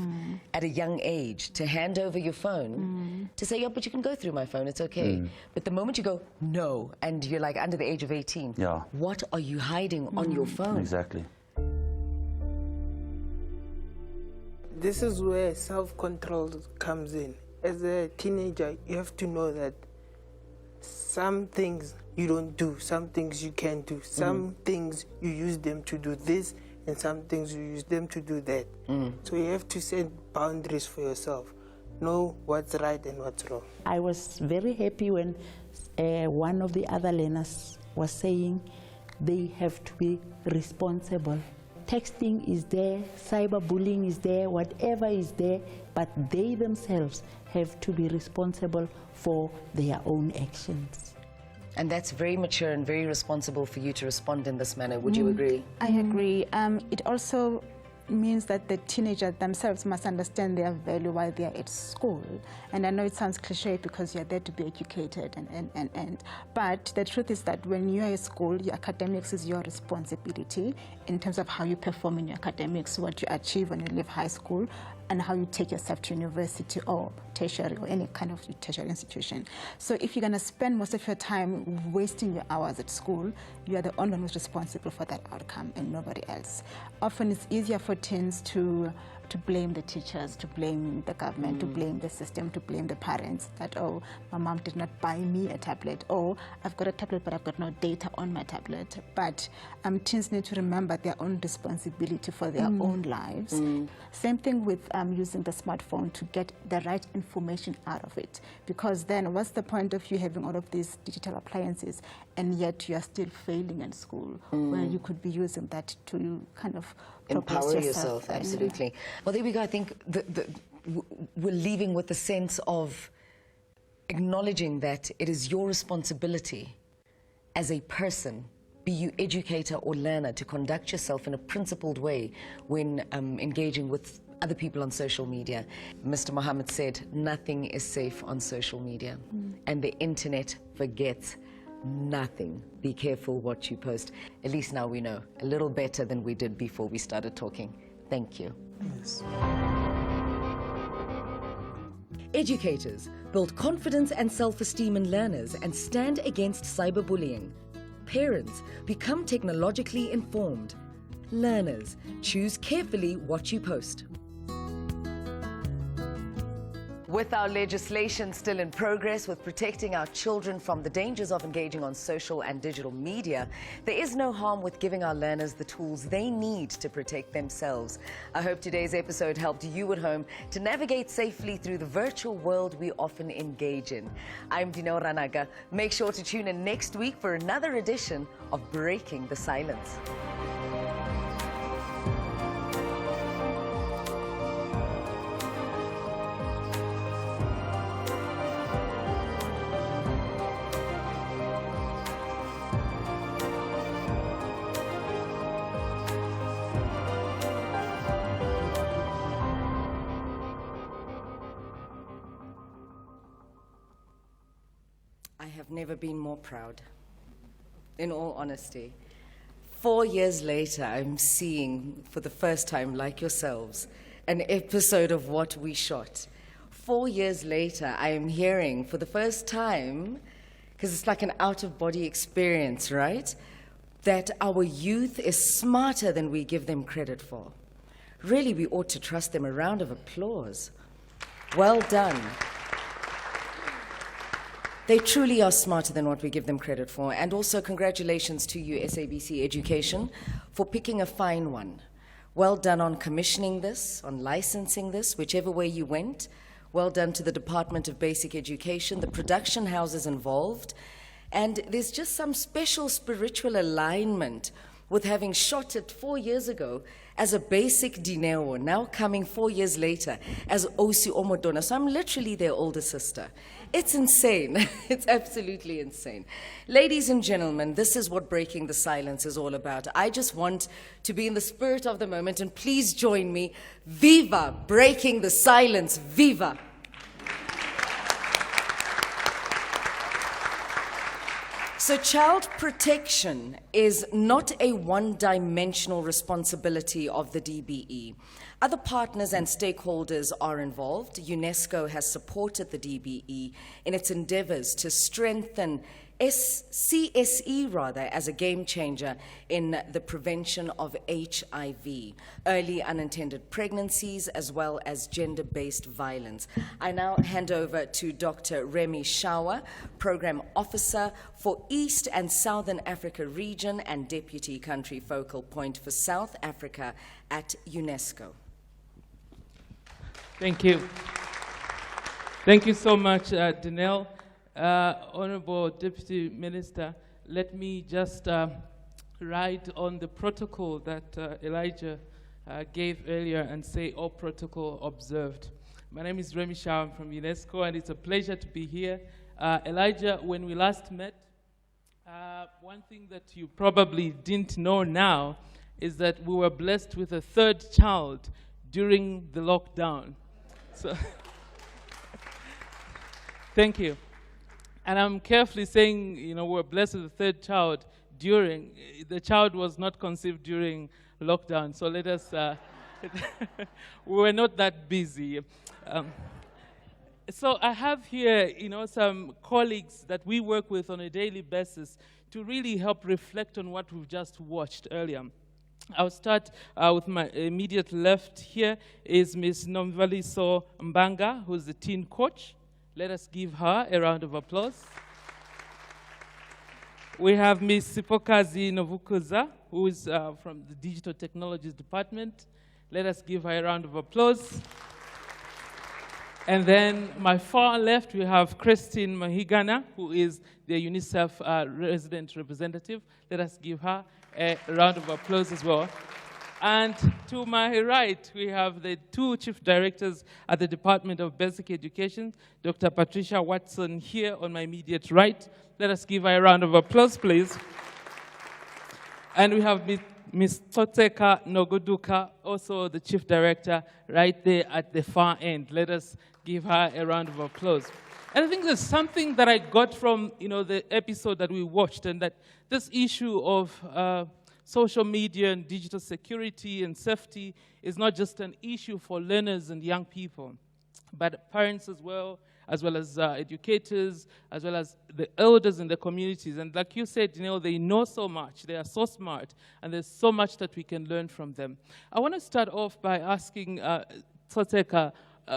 Speaker 1: at a young age to hand over your phone, to say, yeah, but you can go through my phone, it's okay. But the moment you go, no, and you're like under the age of 18, what are you hiding on your phone?
Speaker 29: Exactly.
Speaker 3: This is where self-control comes in. As a teenager, you have to know that some things you don't do, some things you can do, some things you use them to do this, and some things you use them to do that. So you have to set boundaries for yourself. Know what's right and what's wrong.
Speaker 30: I was very happy when one of the other learners was saying they have to be responsible. Texting is there, cyberbullying is there, whatever is there, but they themselves have to be responsible for their own actions.
Speaker 1: And that's very mature and very responsible for you to respond in this manner. Would you agree?
Speaker 7: I agree. It also means that the teenagers themselves must understand their value while they are at school. And I know it sounds cliche because you're there to be educated, but the truth is that when you're at school, your academics is your responsibility in terms of how you perform in your academics, what you achieve when you leave high school, and how you take yourself to university or tertiary or any kind of tertiary institution. So if you're going to spend most of your time wasting your hours at school, you are the only one who's responsible for that outcome and nobody else. Often it's easier for teens to blame the teachers, to blame the government, to blame the system, to blame the parents, that, oh, my mom did not buy me a tablet, or I've got a tablet but I've got no data on my tablet. But teens need to remember their own responsibility for their own lives. Same thing with using the smartphone to get the right information out of it. Because then what's the point of you having all of these digital appliances and yet you are still failing in school, where you could be using that to kind of
Speaker 1: Empower yourself, absolutely. Well, there we go. I think we're leaving with the sense of acknowledging that it is your responsibility as a person, be you educator or learner, to conduct yourself in a principled way when engaging with other people on social media. Mr. Mohammed said, nothing is safe on social media, and the internet forgets nothing. Be careful what you post. At least now we know a little better than we did before we started talking. Thank you.
Speaker 3: Yes.
Speaker 1: Educators build confidence and self-esteem in learners and stand against cyberbullying. Parents become technologically informed. Learners choose carefully what you post. With our legislation still in progress with protecting our children from the dangers of engaging on social and digital media, there is no harm with giving our learners the tools they need to protect themselves. I hope today's episode helped you at home to navigate safely through the virtual world we often engage in. I'm Dineo Ranaga. Make sure to tune in next week for another edition of Breaking the Silence. I have never been more proud, in all honesty. 4 years later, I'm seeing, for the first time, like yourselves, an episode of what we shot. 4 years later, I am hearing, for the first time, because it's like an out-of-body experience, right? That our youth is smarter than we give them credit for. Really, we ought to trust them. A round of applause. Well done. They truly are smarter than what we give them credit for. And also congratulations to you, SABC Education, for picking a fine one. Well done on commissioning this, on licensing this, whichever way you went. Well done to the Department of Basic Education, the production houses involved. And there's just some special spiritual alignment with having shot it 4 years ago as a basic Dineo, now coming 4 years later as Osi Omodona. So I'm literally their older sister. It's insane. It's absolutely insane. Ladies and gentlemen, this is what Breaking the Silence is all about. I just want to be in the spirit of the moment, and please join me. Viva Breaking the Silence. Viva! So child protection is not a one-dimensional responsibility of the DBE. Other partners and stakeholders are involved. UNESCO has supported the DBE in its endeavors to strengthen CSE as a game changer in the prevention of HIV, early unintended pregnancies, as well as gender-based violence. I now hand over to Dr. Remy Shawa, Program Officer for East and Southern Africa Region and Deputy Country Focal Point for South Africa at UNESCO.
Speaker 14: Thank you. Thank you so much, Danelle. Honorable Deputy Minister, let me just write on the protocol that Elijah gave earlier and say all protocol observed. My name is Remy Shaw, I'm from UNESCO, and it's a pleasure to be here. Elijah, when we last met, one thing that you probably didn't know now is that we were blessed with a third child during the lockdown. So, thank you. And I'm carefully saying, you know, we're blessed with a third child during, the child was not conceived during lockdown, so let us, we were not that busy. So I have here, you know, some colleagues that we work with on a daily basis to really help reflect on what we've just watched earlier. I'll start with my immediate left. Here is Ms. Nomvaliso Mbanga, who's the teen coach. Let us give her a round of applause. We have Ms. Sipokazi Novukuza, who is from the Digital Technologies Department. Let us give her a round of applause. And then my far left, we have Christine Mahigana, who is the UNICEF resident representative. Let us give her a round of applause as well. And to my right, we have the two chief directors at the Department of Basic Education, Dr. Patricia Watson here on my immediate right. Let us give her a round of applause, please. And we have Ms. Toteka Nogoduka, also the chief director, right there at the far end. Let us give her a round of applause. And I think there's something that I got from, you know, the episode that we watched, and that this issue of social media and digital security and safety is not just an issue for learners and young people, but parents as well as educators, as well as the elders in the communities. And like you said, you know, they know so much, they are so smart, and there's so much that we can learn from them. I want to start off by asking Toteka,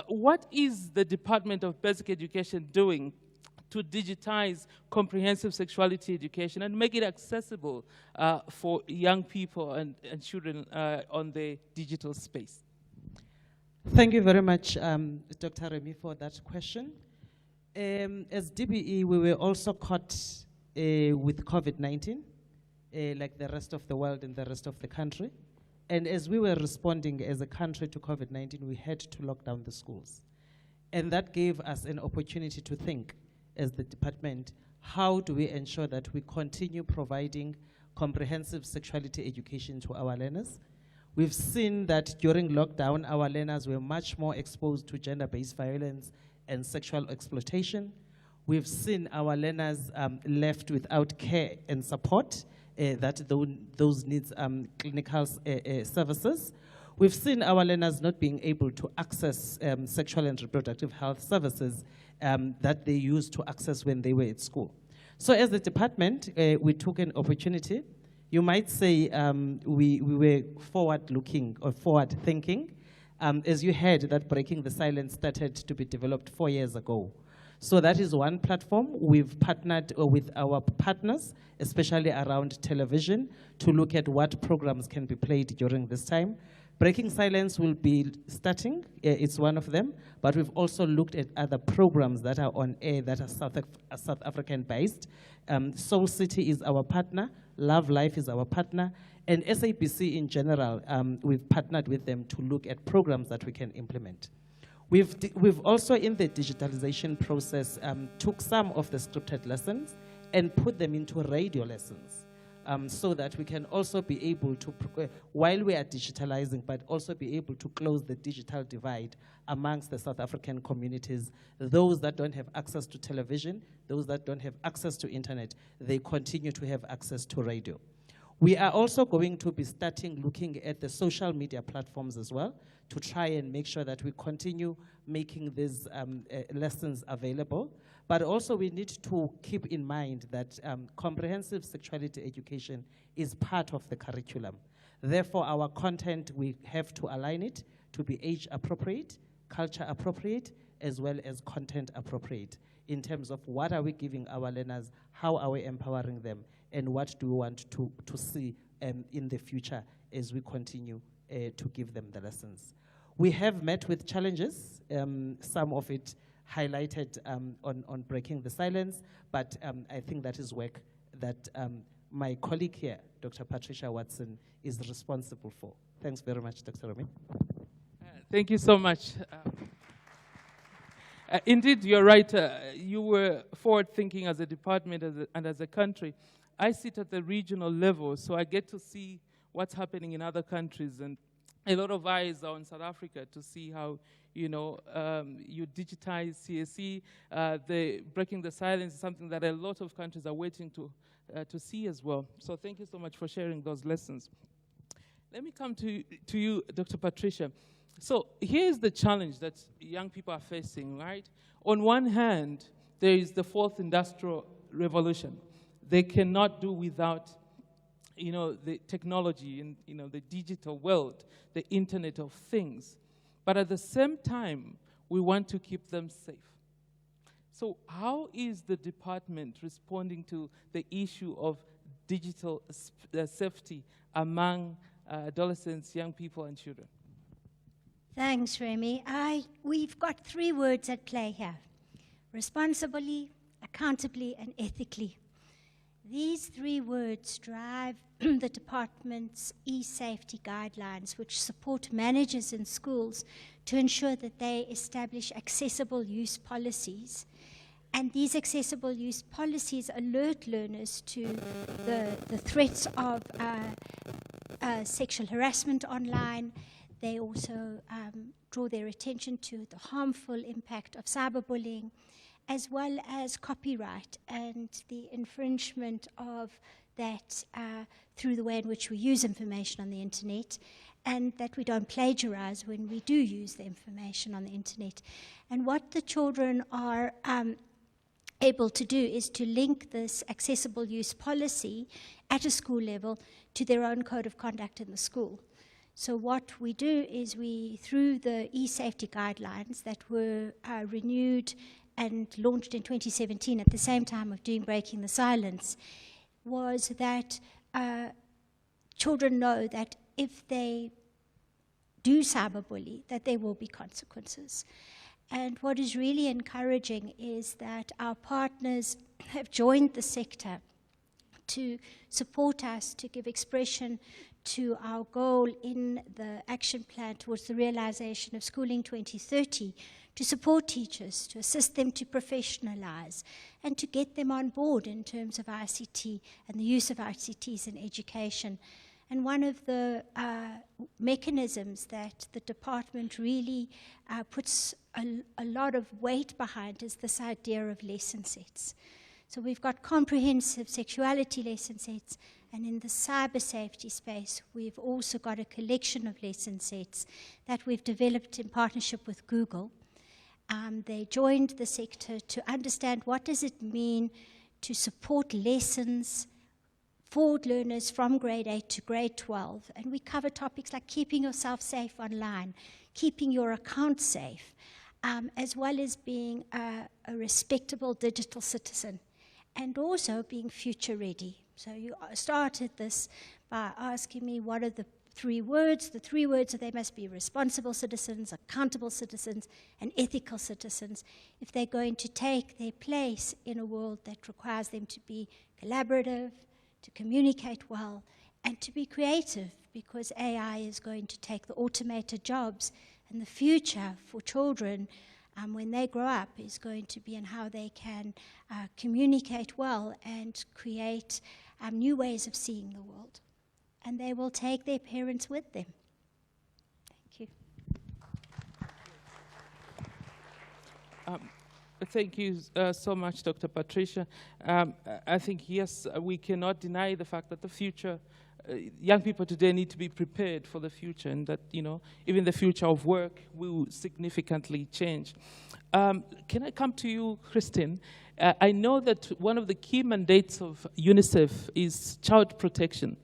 Speaker 14: what is the Department of Basic Education doing to digitize comprehensive sexuality education and make it accessible for young people and children on the digital space?
Speaker 15: Thank you very much, Dr. Remy, for that question. As DBE, we were also caught with COVID-19, like the rest of the world and the rest of the country. And as we were responding as a country to COVID-19, we had to lock down the schools. And that gave us an opportunity to think, as the department, how do we ensure that we continue providing comprehensive sexuality education to our learners? We've seen that during lockdown, our learners were much more exposed to gender-based violence and sexual exploitation. We've seen our learners left without care and support, that those needs clinical services. We've seen our learners not being able to access sexual and reproductive health services that they used to access when they were at school. So as the department, we took an opportunity. You might say we were forward-looking or forward-thinking. As you heard, that Breaking the Silence started to be developed 4 years ago. So that is one platform. We've partnered with our partners, especially around television, to look at what programs can be played during this time. Breaking Silence will be starting, it's one of them, but we've also looked at other programs that are on air that are South African-based. Soul City is our partner, Love Life is our partner, and SABC in general, we've partnered with them to look at programs that we can implement. We've also, in the digitalization process, took some of the scripted lessons and put them into radio lessons. So that we can also be able to, while we are digitalizing, but also be able to close the digital divide amongst the South African communities. Those that don't have access to television, those that don't have access to internet, they continue to have access to radio. We are also going to be starting looking at the social media platforms as well to try and make sure that we continue making these lessons available. But also we need to keep in mind that comprehensive sexuality education is part of the curriculum. Therefore, our content, we have to align it to be age appropriate, culture appropriate, as well as content appropriate in terms of what are we giving our learners, how are we empowering them, and what do we want to see in the future as we continue to give them the lessons. We have met with challenges, some of it highlighted on breaking the silence, but I think that is work that my colleague here, Dr. Patricia Watson, is responsible for. Thanks very much, Dr. Remy.
Speaker 14: Thank you so much. Indeed, you're right. You were forward-thinking as a department and as a country. I sit at the regional level, so I get to see what's happening in other countries, and a lot of eyes are on South Africa to see how, you digitize CSE. The breaking the silence is something that a lot of countries are waiting to see as well. So thank you so much for sharing those lessons. Let me come to you, Dr. Patricia. So here's the challenge that young people are facing, right? On one hand, there is the fourth industrial revolution. They cannot do without, the technology and, the digital world, the Internet of Things. But at the same time, we want to keep them safe. So how is the department responding to the issue of digital safety among adolescents, young people, and children?
Speaker 6: Thanks, Remy. We've got 3 words at play here: responsibly, accountably, and ethically. These 3 words drive the department's e-safety guidelines, which support managers in schools to ensure that they establish accessible use policies. And these accessible use policies alert learners to the threats of sexual harassment online. They also draw their attention to the harmful impact of cyberbullying, as well as copyright and the infringement of that through the way in which we use information on the internet, and that we don't plagiarize when we do use the information on the internet. And what the children are able to do is to link this accessible use policy at a school level to their own code of conduct in the school. So what we do is through the e-safety guidelines that were renewed and launched in 2017 at the same time of doing Breaking the Silence, was that children know that if they do cyberbully, that there will be consequences. And what is really encouraging is that our partners have joined the sector to support us, to give expression to our goal in the action plan towards the realization of Schooling 2030, to support teachers, to assist them to professionalize, and to get them on board in terms of ICT and the use of ICTs in education. And one of the mechanisms that the department really puts a lot of weight behind is this idea of lesson sets. So we've got comprehensive sexuality lesson sets, and in the cyber safety space, we've also got a collection of lesson sets that we've developed in partnership with Google. They joined the sector to understand what does it mean to support lessons for learners from grade 8 to grade 12. And we cover topics like keeping yourself safe online, keeping your account safe, as well as being a respectable digital citizen, and also being future ready. So you started this by asking me what are the 3 words. The 3 words are they must be responsible citizens, accountable citizens, and ethical citizens if they're going to take their place in a world that requires them to be collaborative, to communicate well, and to be creative, because AI is going to take the automated jobs, and the future for children when they grow up is going to be in how they can communicate well and create new ways of seeing the world. And they will take their parents with them. Thank you.
Speaker 14: Thank you so much, Dr. Patricia. I think, yes, we cannot deny the fact that the future young people today need to be prepared for the future, and that, you know, even the future of work will significantly change. Can I come to you, Christine? I know that one of the key mandates of UNICEF is child protection.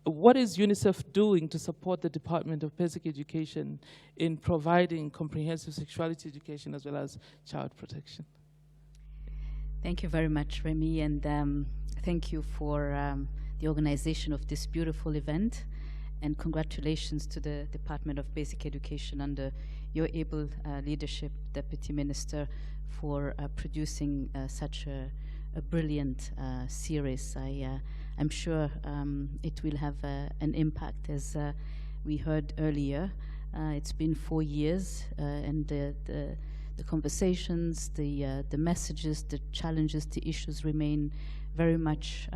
Speaker 14: What is UNICEF doing to support the Department of Basic Education in providing comprehensive sexuality education as well as child protection?
Speaker 16: Thank you very much, Remy, and thank you for the organization of this beautiful event, and congratulations to the Department of Basic Education under your able leadership, Deputy Minister, for producing such a brilliant series. I'm sure it will have an impact, as we heard earlier. It's been 4 years, and the conversations, the messages, the challenges, the issues remain very much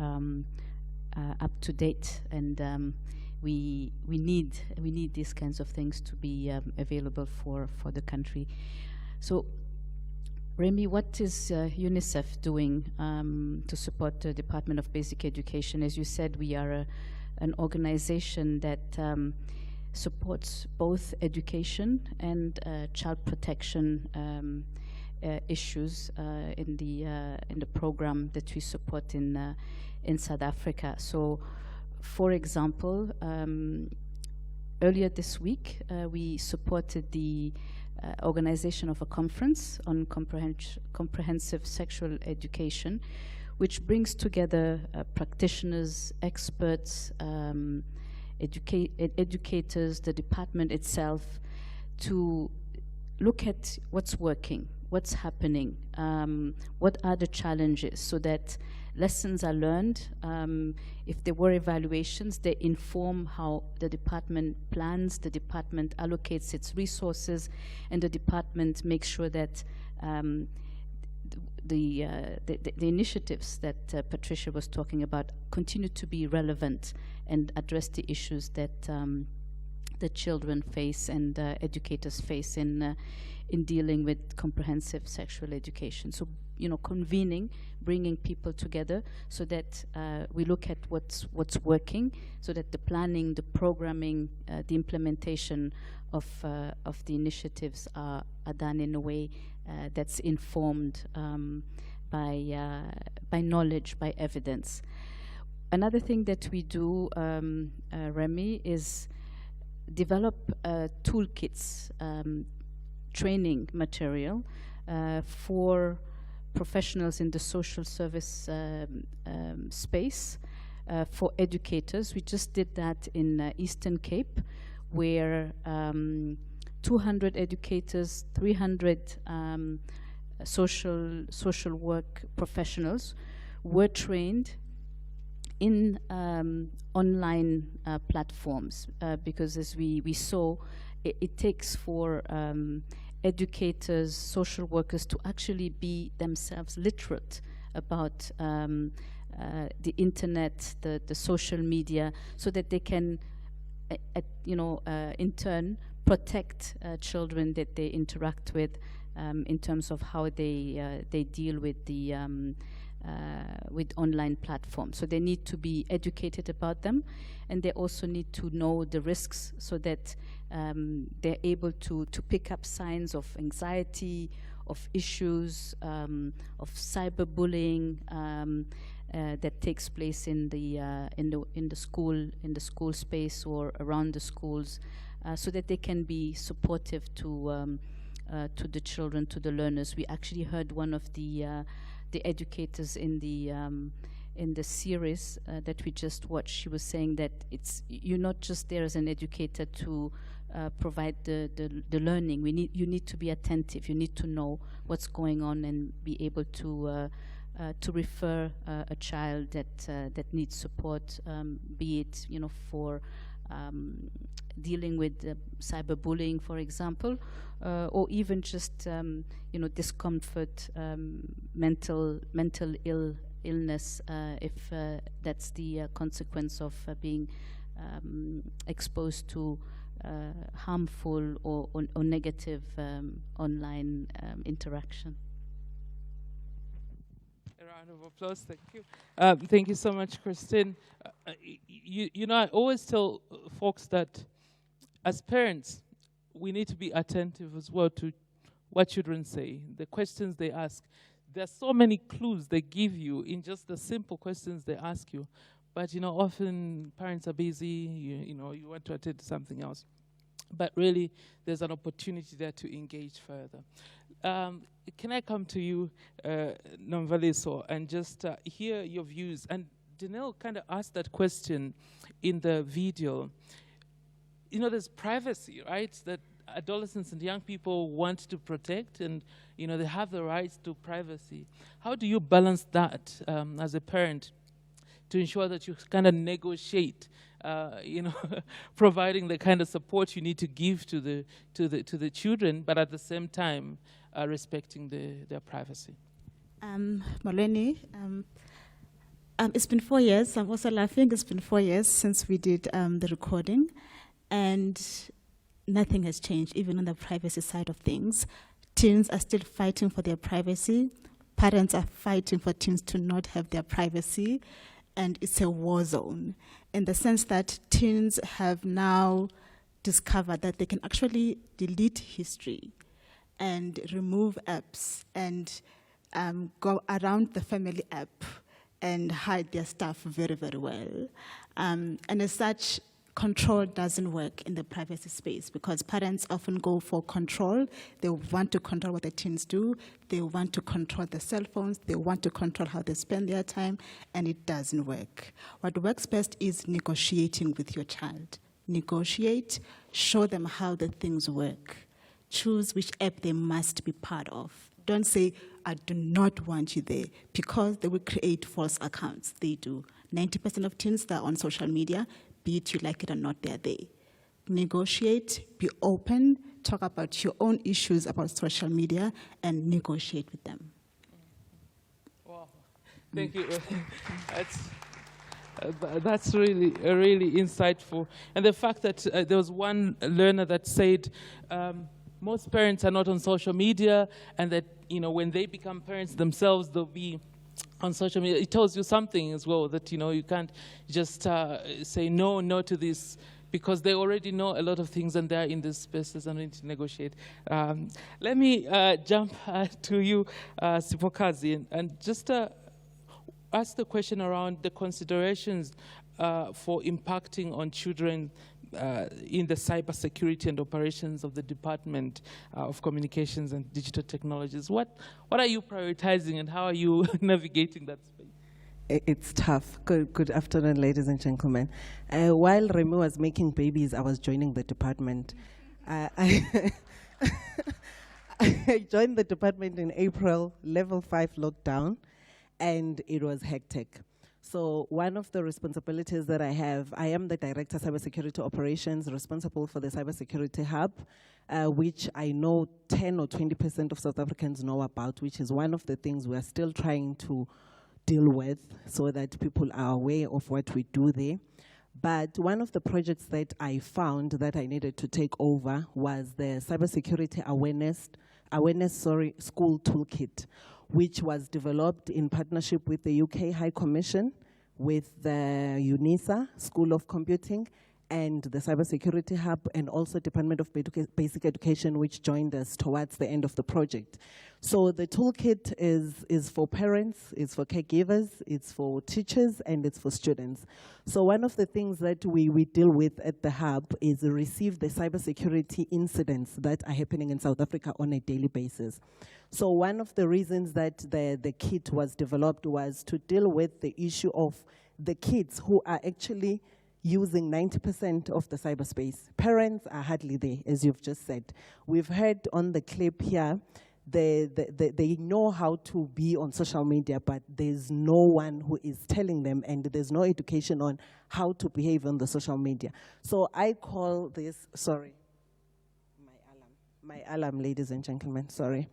Speaker 16: up to date, and we need these kinds of things to be available for the country. So, Remy, what is UNICEF doing to support the Department of Basic Education? As you said, we are an organization that supports both education and child protection issues in the program that we support in South Africa. So, for example, earlier this week, we supported the organization of a conference on comprehensive sexual education, which brings together practitioners, experts, educators, the department itself, to look at what's working, what's happening, what are the challenges, so that lessons are learned. If there were evaluations, they inform how the department plans, the department allocates its resources, and the department makes sure that the initiatives that Patricia was talking about continue to be relevant and address the issues that the children face and educators face in dealing with comprehensive sexual education. So, you know, convening, bringing people together so that we look at what's working, so that the planning, the programming, the implementation of the initiatives are done in a way that's informed by knowledge, by evidence. Another thing that we do, Remy, is develop toolkits, training material for professionals in the social service space, for educators. We just did that in Eastern Cape, where 200 educators, 300 social work professionals were trained in online platforms, because as we saw, it takes for educators, social workers to actually be themselves literate about the internet, the social media, so that they can, in turn, protect children that they interact with in terms of how they deal with the with online platforms. So they need to be educated about them, and they also need to know the risks, so that they're able to pick up signs of anxiety, of issues, of cyberbullying that takes place in the school space or around the schools, so that they can be supportive to the children, to the learners. We actually heard one of the educators in the series that we just watched. She was saying that you're not just there as an educator to provide the learning. You need to be attentive. You need to know what's going on and be able to refer a child that needs support, be it for dealing with cyberbullying, for example, or even just discomfort, mental illness, if that's the consequence of being exposed to harmful or negative online interaction.
Speaker 14: Round of applause, thank you. Thank you so much, Christine. You know, I always tell folks that as parents, we need to be attentive as well to what children say, the questions they ask. There are so many clues they give you in just the simple questions they ask you. But, you know, often parents are busy, you know, you want to attend to something else. But really, there's an opportunity there to engage further. Can I come to you, Nomvaliso, and just hear your views? And Danelle kind of asked that question in the video. You know, there's privacy, right, that adolescents and young people want to protect, and, you know, they have the rights to privacy. How do you balance that as a parent to ensure that you kind of negotiate, you know, providing the kind of support you need to give to the children, but at the same time respecting their privacy?
Speaker 17: Maleni, it's been 4 years. I'm also laughing. It's been 4 years since we did the recording, and nothing has changed, even on the privacy side of things. Teens are still fighting for their privacy. Parents are fighting for teens to not have their privacy. And it's a war zone in the sense that teens have now discovered that they can actually delete history and remove apps and go around the family app and hide their stuff very, very well. And as such, control doesn't work in the privacy space because parents often go for control. They want to control what the teens do. They want to control the cell phones. They want to control how they spend their time, and it doesn't work. What works best is negotiating with your child. Negotiate, show them how the things work. Choose which app they must be part of. Don't say, I do not want you there, because they will create false accounts. They do. 90% of teens that are on social media, be it you like it or not, they're there. Negotiate, be open, talk about your own issues about social media, and negotiate with them.
Speaker 14: Wow, thank you. That's really insightful. And the fact that there was one learner that said most parents are not on social media, and that, you know, when they become parents themselves, they'll be on social media. It tells you something as well, that, you know, you can't just say no to this, because they already know a lot of things and they're in these spaces and need to negotiate. Let me jump to you, Sipokazi, and just ask the question around the considerations for impacting on children in the cybersecurity and operations of the Department of Communications and Digital Technologies. What are you prioritizing, and how are you navigating that space?
Speaker 18: It's tough. Good afternoon, ladies and gentlemen. While Remy was making babies, I was joining the department. I joined the department in April, level 5 lockdown, and it was hectic. So one of the responsibilities that I have, I am the Director of Cybersecurity Operations, responsible for the Cybersecurity Hub, which I know 10 or 20% of South Africans know about, which is one of the things we're still trying to deal with so that people are aware of what we do there. But one of the projects that I found that I needed to take over was the Cybersecurity Awareness School Toolkit, which was developed in partnership with the UK High Commission, with the UNISA School of Computing, and the Cybersecurity Hub, and also Department of Basic Education, which joined us towards the end of the project. So the toolkit is for parents, it's for caregivers, it's for teachers, and it's for students. So one of the things that we deal with at the Hub is receive the cybersecurity incidents that are happening in South Africa on a daily basis. So one of the reasons that the kit was developed was to deal with the issue of the kids who are actually using 90% of the cyberspace. Parents are hardly there, as you've just said. We've heard on the clip here, they know how to be on social media, but there's no one who is telling them, and there's no education on how to behave on the social media. So I call this, sorry, my alarm, ladies and gentlemen, sorry.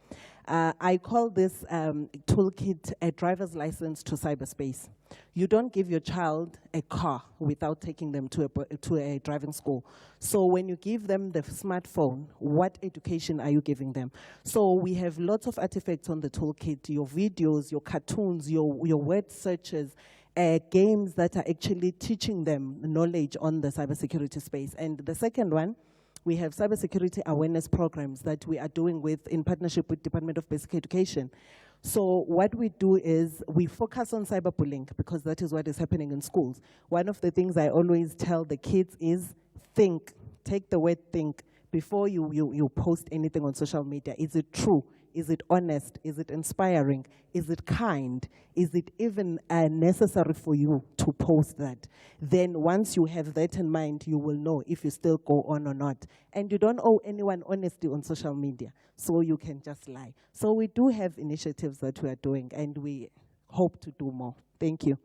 Speaker 18: I call this toolkit a driver's license to cyberspace. You don't give your child a car without taking them to a driving school. So when you give them the smartphone, what education are you giving them? So we have lots of artifacts on the toolkit, your videos, your cartoons, your word searches, games that are actually teaching them knowledge on the cybersecurity space. And the second one, we have cybersecurity awareness programs that we are doing in partnership with Department of Basic Education. So what we do is we focus on cyberbullying because that is what is happening in schools. One of the things I always tell the kids is think, take the word think, before you post anything on social media. Is it true? Is it honest? Is it inspiring? Is it kind? Is it even necessary for you to post that? Then once you have that in mind, you will know if you still go on or not. And you don't owe anyone honesty on social media, so you can just lie. So we do have initiatives that we are doing, and we hope to do more. Thank you.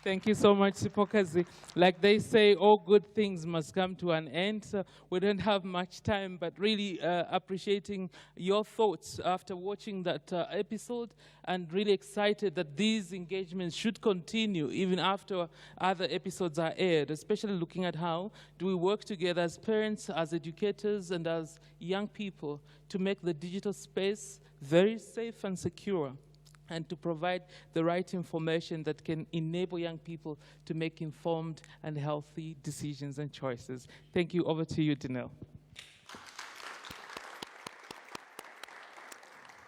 Speaker 14: Thank you so much, Sipokazi. Like they say, all good things must come to an end. So we don't have much time, but really appreciating your thoughts after watching that episode, and really excited that these engagements should continue even after other episodes are aired, especially looking at how do we work together as parents, as educators, and as young people to make the digital space very safe and secure, and to provide the right information that can enable young people to make informed and healthy decisions and choices. Thank you. Over to you, Danelle.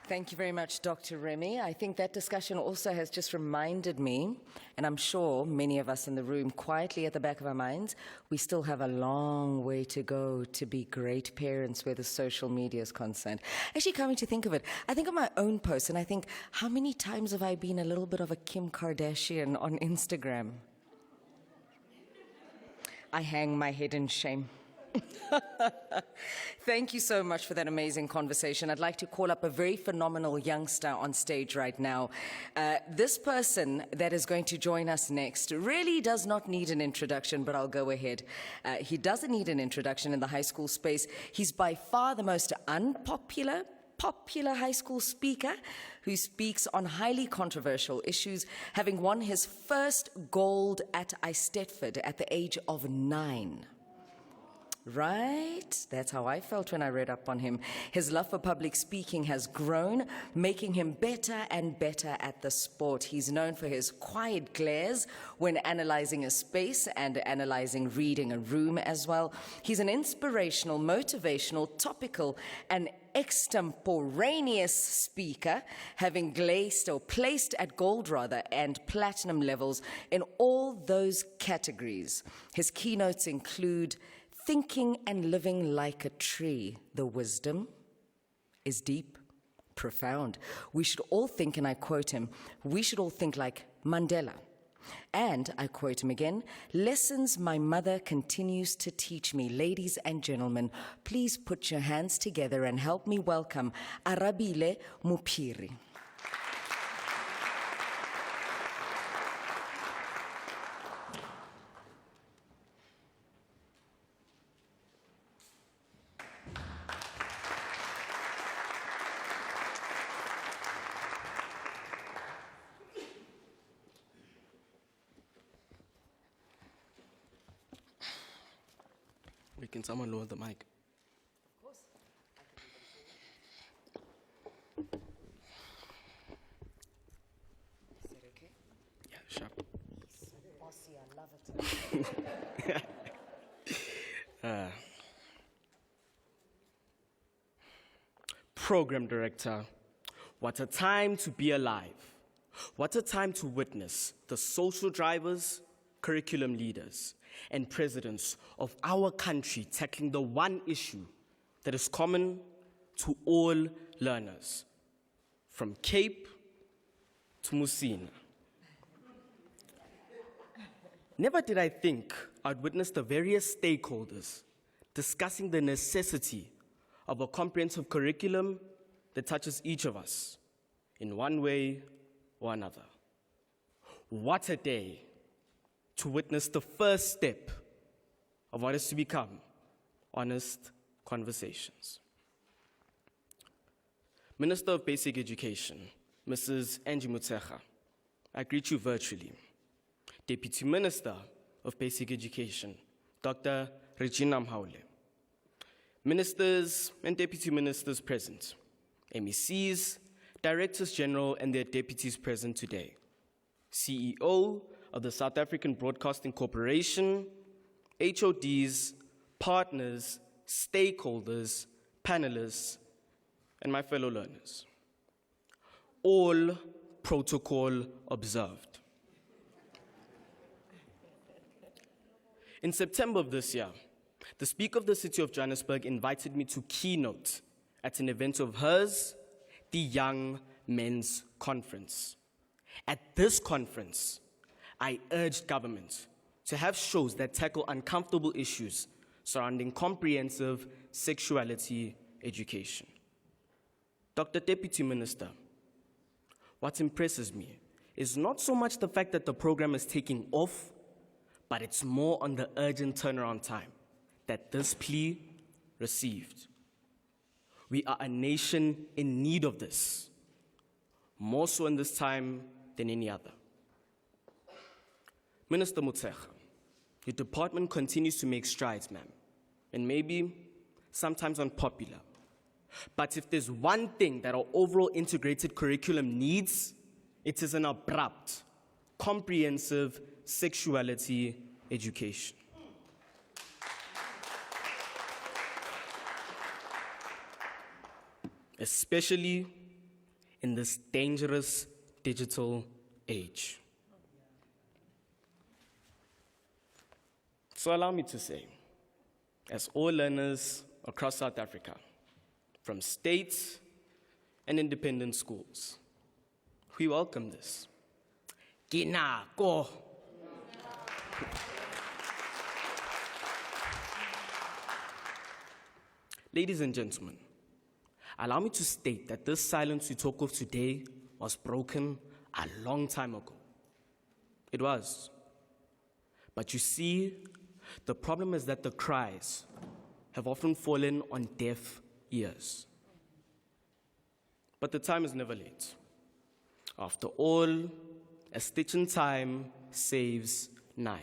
Speaker 1: Thank you very much, Dr. Remy. I think that discussion also has just reminded me, and I'm sure many of us in the room, quietly at the back of our minds, we still have a long way to go to be great parents where the social media is concerned. Actually, coming to think of it, I think of my own posts, and I think, how many times have I been a little bit of a Kim Kardashian on Instagram? I hang my head in shame. Thank you so much for that amazing conversation. I'd like to call up a very phenomenal youngster on stage right now. This person that is going to join us next really does not need an introduction, but I'll go ahead. He doesn't need an introduction in the high school space. He's by far the most unpopular high school speaker who speaks on highly controversial issues, having won his first gold at Eisteddfod at the age of 9. Right? That's how I felt when I read up on him. His love for public speaking has grown, making him better and better at the sport. He's known for his quiet glares when analyzing a space and analyzing reading a room as well. He's an inspirational, motivational, topical, and extemporaneous speaker, having placed at gold and platinum levels in all those categories. His keynotes include thinking and living like a tree. The wisdom is deep, profound. We should all think, and I quote him, we should all think like Mandela. And I quote him again, lessons my mother continues to teach me. Ladies and gentlemen, please put your hands together and help me welcome Arabile Muphiri.
Speaker 2: Can someone lower the mic?
Speaker 1: Of course. Is that okay?
Speaker 2: Yeah, sharp.
Speaker 1: Bossy, I love it.
Speaker 2: Program Director, what a time to be alive. What a time to witness the social drivers, curriculum leaders, and presidents of our country tackling the one issue that is common to all learners, from Cape to Musina. Never did I think I'd witness the various stakeholders discussing the necessity of a comprehensive curriculum that touches each of us in one way or another. What a day to witness the first step of what is to become honest conversations. Minister of Basic Education, Mrs. Angie Motshekga, I greet you virtually. Deputy Minister of Basic Education, Dr. Regina Mhaule. Ministers and Deputy Ministers present, MECs, Directors General and their deputies present today, CEO of the South African Broadcasting Corporation, HODs, partners, stakeholders, panelists, and my fellow learners. All protocol observed. In September of this year, the Speaker of the City of Johannesburg invited me to Keynote at an event of hers, the Young Men's Conference. At this conference, I urged government to have shows that tackle uncomfortable issues surrounding comprehensive sexuality education. Dr. Deputy Minister, what impresses me is not so much the fact that the program is taking off, but it's more on the urgent turnaround time that this plea received. We are a nation in need of this, more so in this time than any other. Minister Motshekga, your department continues to make strides, ma'am, and maybe sometimes unpopular. But if there's one thing that our overall integrated curriculum needs, it is an abrupt, comprehensive sexuality education. Especially in this dangerous digital age. So allow me to say, as all learners across South Africa, from state and independent schools, we welcome this. Kinako. Ladies and gentlemen, allow me to state that this silence we talk of today was broken a long time ago. It was. But you see, the problem is that the cries have often fallen on deaf ears. But the time is never late. After all, a stitch in time saves 9.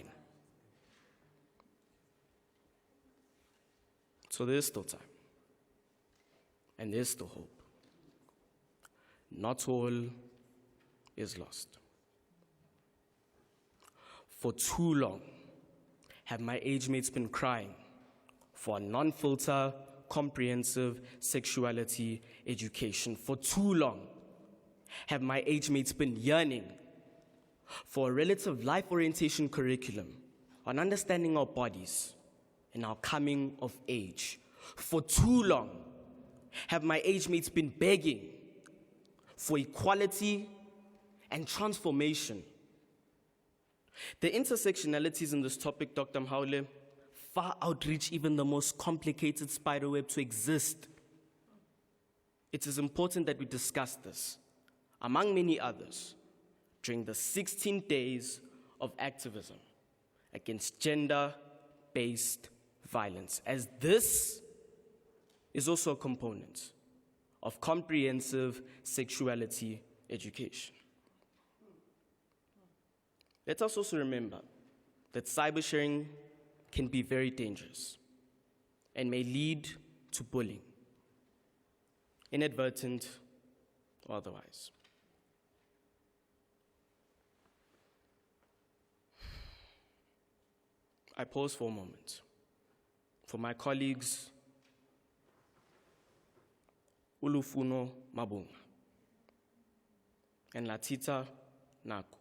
Speaker 2: So there's still time. And there's still hope. Not all is lost. For too long have my age mates been crying for a non-filter, comprehensive sexuality education. For too long have my age mates been yearning for a relative life orientation curriculum on understanding our bodies and our coming of age. For too long have my age mates been begging for equality and transformation. The intersectionalities in this topic, Dr. Mhaule, far outreach even the most complicated spiderweb to exist. It is important that we discuss this, among many others, during the 16 days of activism against gender-based violence, as this is also a component of comprehensive sexuality education. Let us also remember that cybersharing can be very dangerous and may lead to bullying, inadvertent or otherwise. I pause for a moment for my colleagues Ulufuno Mabunga and Latita Naku.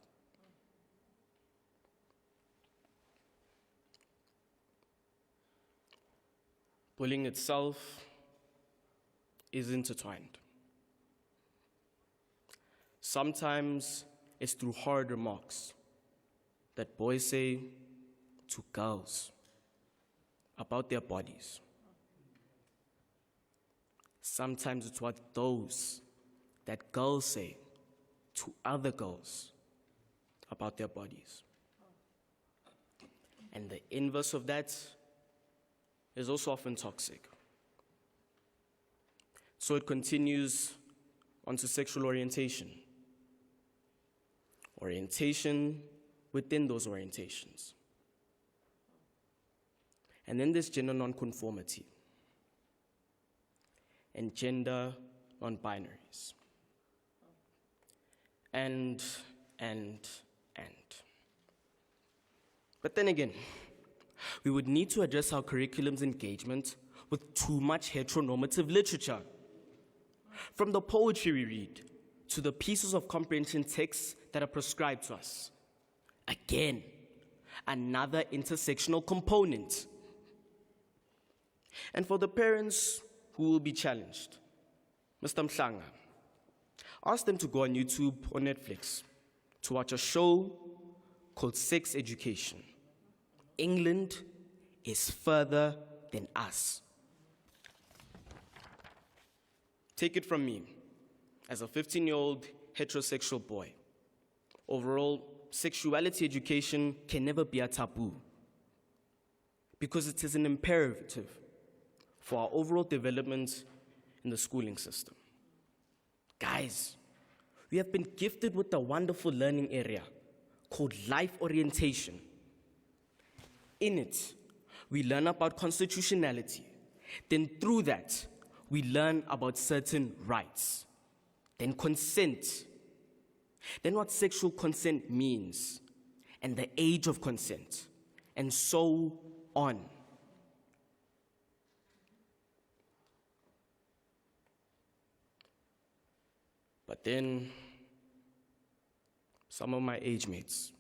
Speaker 2: Bullying itself is intertwined. Sometimes it's through hard remarks that boys say to girls about their bodies. Sometimes it's what those that girls say to other girls about their bodies. And the inverse of that is also often toxic. So it continues onto sexual orientation. Orientation within those orientations. And then there's gender nonconformity and gender non-binaries. And. But then again, we would need to address our curriculum's engagement with too much heteronormative literature. From the poetry we read to the pieces of comprehension texts that are prescribed to us. Again, another intersectional component. And for the parents who will be challenged, Mr. Mhlanga, ask them to go on YouTube or Netflix to watch a show called Sex Education. England is further than us. Take it from me, as a 15-year-old heterosexual boy, overall, sexuality education can never be a taboo because it is an imperative for our overall development in the schooling system. Guys, we have been gifted with a wonderful learning area called life orientation. In it, we learn about constitutionality. Then through that, we learn about certain rights. Then consent. Then what sexual consent means, and the age of consent, and so on. But then, some of my age mates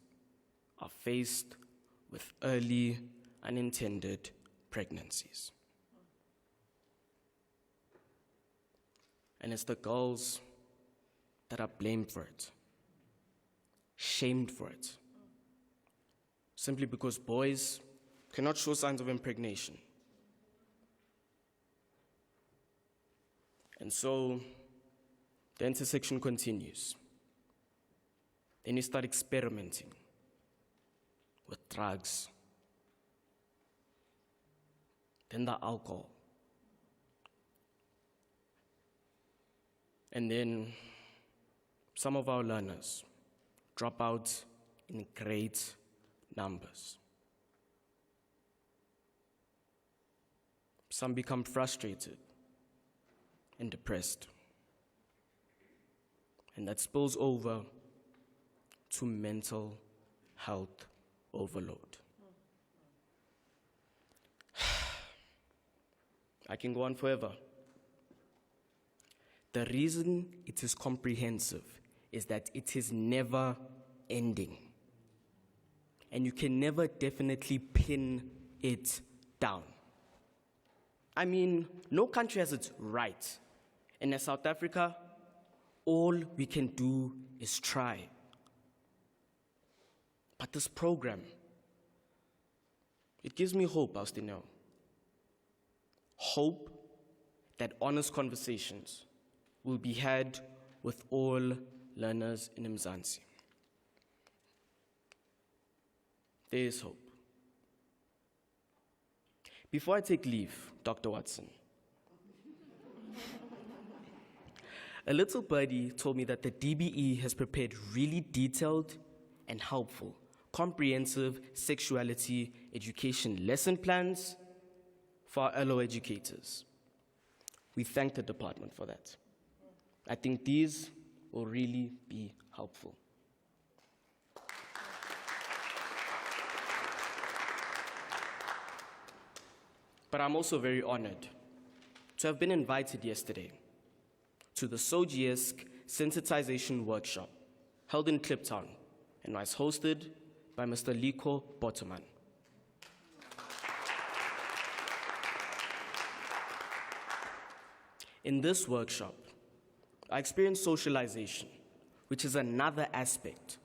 Speaker 2: are faced with early, unintended pregnancies. And it's the girls that are blamed for it, shamed for it, simply because boys cannot show signs of impregnation. And so, the intersection continues. Then you start experimenting with drugs, then the alcohol, and then some of our learners drop out in great numbers. Some become frustrated and depressed, and that spills over to mental health overload. I can go on forever. The reason it is comprehensive is that it is never ending. And you can never definitely pin it down. I mean, no country has it right. And in South Africa, all we can do is try. But this program, it gives me hope, Austinel. Hope that honest conversations will be had with all learners in Mzansi. There is hope. Before I take leave, Dr. Watson, a little birdie told me that the DBE has prepared really detailed and helpful, comprehensive sexuality education lesson plans for our LO educators. We thank the department for that. I think these will really be helpful. But I'm also very honored to have been invited yesterday to the SOGIESC sensitization workshop held in Kliptown and was hosted by Mr. Liko Bottoman. In this workshop, I experienced socialization, which is another aspect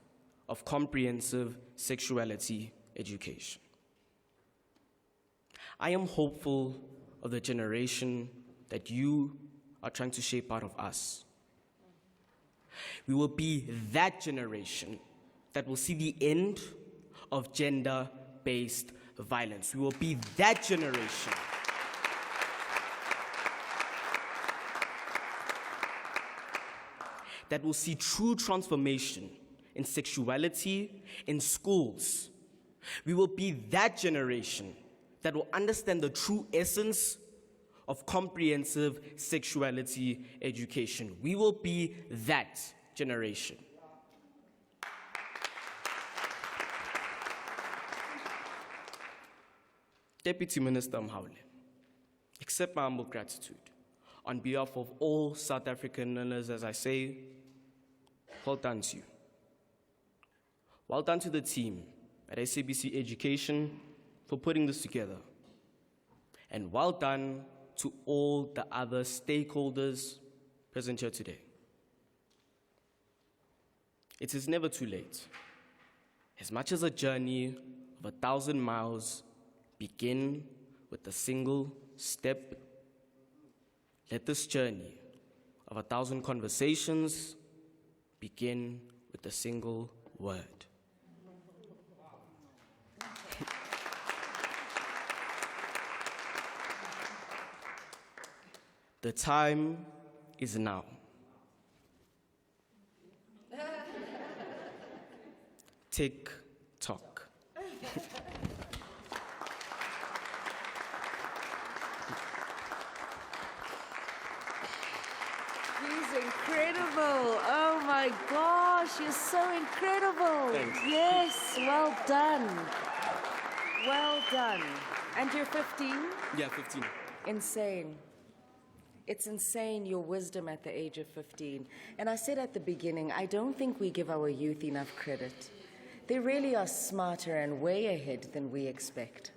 Speaker 2: of comprehensive sexuality education. I am hopeful of the generation that you are trying to shape out of us. We will be that generation that will see the end of gender-based violence. We will be that generation that will see true transformation in sexuality in schools. We will be that generation that will understand the true essence of comprehensive sexuality education. We will be that generation. Deputy Minister Mhaule, accept my humble gratitude. On behalf of all South African learners, as I say, well done to you. Well done to the team at SABC Education for putting this together. And well done to all the other stakeholders present here today. It is never too late. As much as a journey of 1,000 miles begin with a single step, let this journey of 1,000 conversations begin with a single word. The time is now. Tick tock.
Speaker 1: He's incredible. Oh my gosh, you're so incredible.
Speaker 2: Thanks.
Speaker 1: Yes, well done. Well done. And you're 15?
Speaker 2: Yeah, 15.
Speaker 1: Insane. It's insane, your wisdom at the age of 15. And I said at the beginning, I don't think we give our youth enough credit. They really are smarter and way ahead than we expect.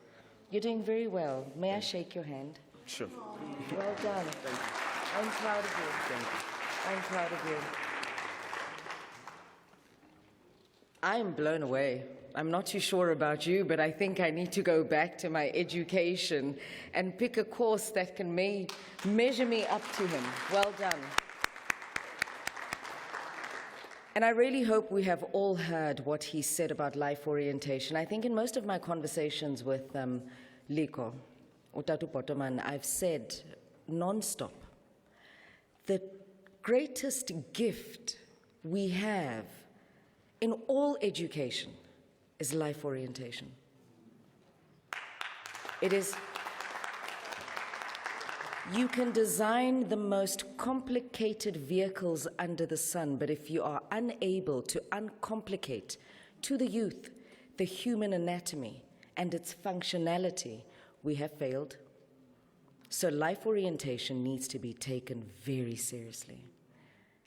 Speaker 1: You're doing very well. May I shake your hand?
Speaker 2: Sure.
Speaker 1: Well done. I'm proud of you.
Speaker 2: Thank you.
Speaker 1: I'm proud of you. I am blown away. I'm not too sure about you, but I think I need to go back to my education and pick a course that can measure me up to him. Well done. And I really hope we have all heard what he said about life orientation. I think in most of my conversations with Liko, Utatu Potoman, I've said nonstop, the greatest gift we have in all education is life orientation. It is, you can design the most complicated vehicles under the sun, but if you are unable to uncomplicate to the youth the human anatomy and its functionality, we have failed. So life orientation needs to be taken very seriously.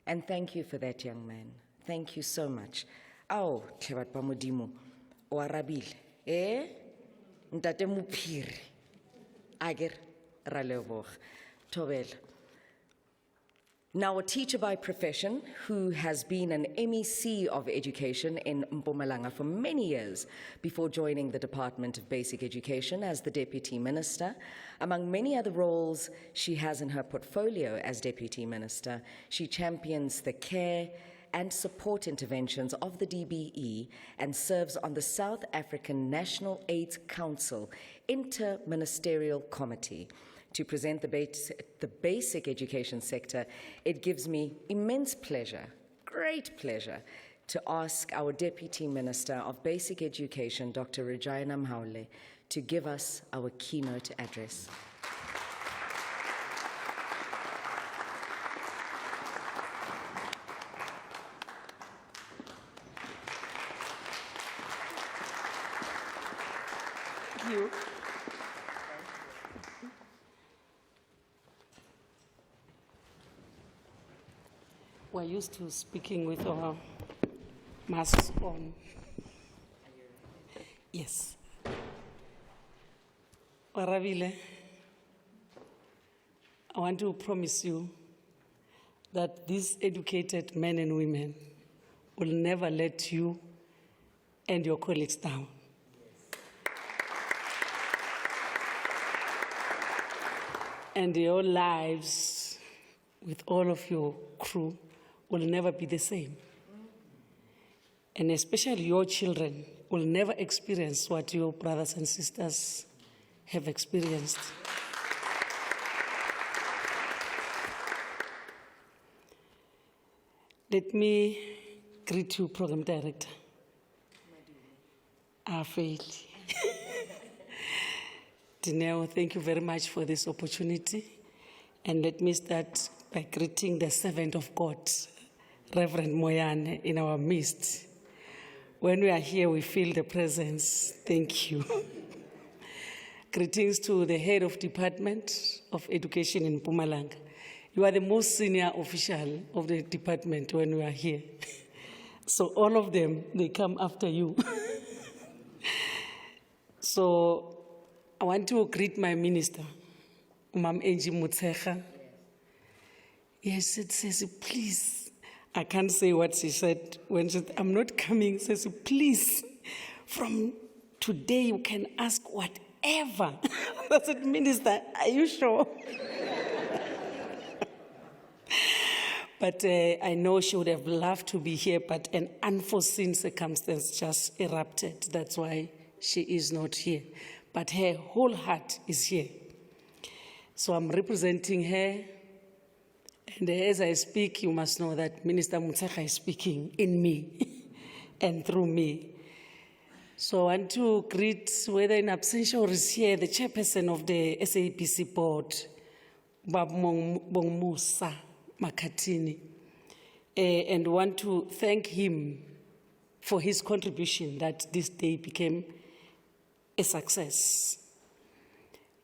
Speaker 1: And thank you for that, young man. Thank you so much. Aw, Tlhebat pa Modimo, o arabile. Ntate Mophiri. Ager, ra leboga. Thobela. Now, a teacher by profession who has been an MEC of education in Mpumalanga for many years before joining the Department of Basic Education as the Deputy Minister. Among many other roles she has in her portfolio as Deputy Minister, she champions the care and support interventions of the DBE and serves on the South African National AIDS Council Inter-Ministerial Committee. To present the basic education sector, it gives me immense pleasure, great pleasure, to ask our Deputy Minister of Basic Education, Dr. Regina Mhaule, to give us our keynote address. Thank you.
Speaker 11: We're used to speaking with our masks on. Yes. Arabile, I want to promise you that these educated men and women will never let you and your colleagues down. And your lives with all of your crew will never be the same. And especially your children will never experience what your brothers and sisters have experienced. Let me greet you, Program Director. Afeli. Dineo, thank you very much for this opportunity. And let me start by greeting the servant of God, Reverend Moyane, in our midst. When we are here, we feel the presence. Thank you. Greetings to the head of Department of Education in Mpumalanga. You are the most senior official of the department when we are here. So all of them, they come after you. So I want to greet my minister, Mam Angie Mutsecha. Yes, it says, please. I can't say what she said when she said, I'm not coming. She says, please, from today you can ask whatever. I said, Minister, are you sure? But I know she would have loved to be here, but an unforeseen circumstance just erupted. That's why she is not here. But her whole heart is here. So I'm representing her. And as I speak, you must know that Minister Mutsecha is speaking in me and through me. So I want to greet, whether in absentia or is here, the chairperson of the SABC board, Bab Bongmusa Makatini, and want to thank him for his contribution that this day became a success.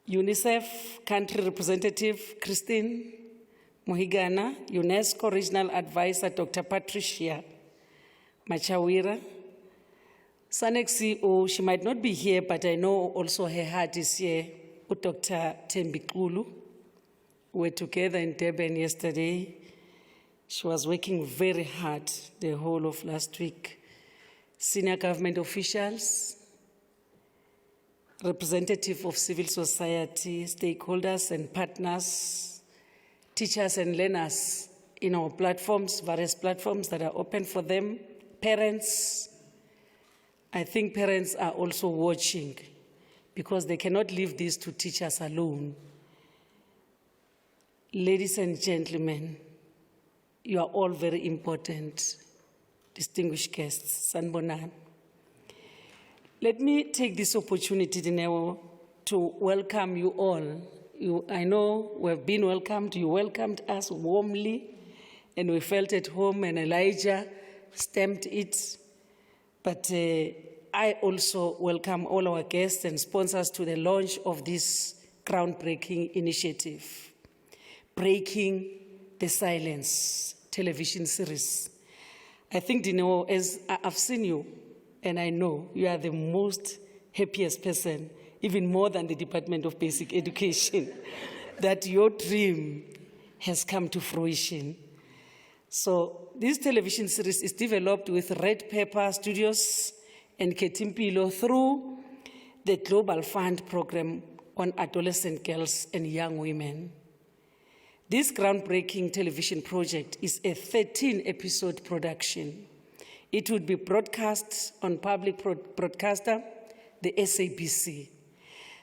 Speaker 11: UNICEF country representative Christine Mohigana, UNESCO regional advisor Dr. Patricia Machawira, SANEC CEO, she might not be here, but I know also her heart is here, with Dr. Thembikulu. We were together in Durban yesterday. She was working very hard the whole of last week. Senior government officials, representative of civil society, stakeholders and partners, teachers and learners in our platforms, various platforms that are open for them, parents. I think parents are also watching because they cannot leave this to teachers alone. Ladies and gentlemen, you are all very important, distinguished guests. Sanbonan. Let me take this opportunity now to welcome you all. I know we have been welcomed. You welcomed us warmly, and we felt at home, and Elijah stamped it. But I also welcome all our guests and sponsors to the launch of this groundbreaking initiative, Breaking the Silence television series. I think, Dino, as I've seen you, and I know you are the most happiest person, even more than the Department of Basic Education, that your dream has come to fruition. So this television series is developed with Red Pepper Studios and Kheth'impilo through the Global Fund program on adolescent girls and young women. This groundbreaking television project is a 13-episode production. It would be broadcast on public broadcaster, the SABC.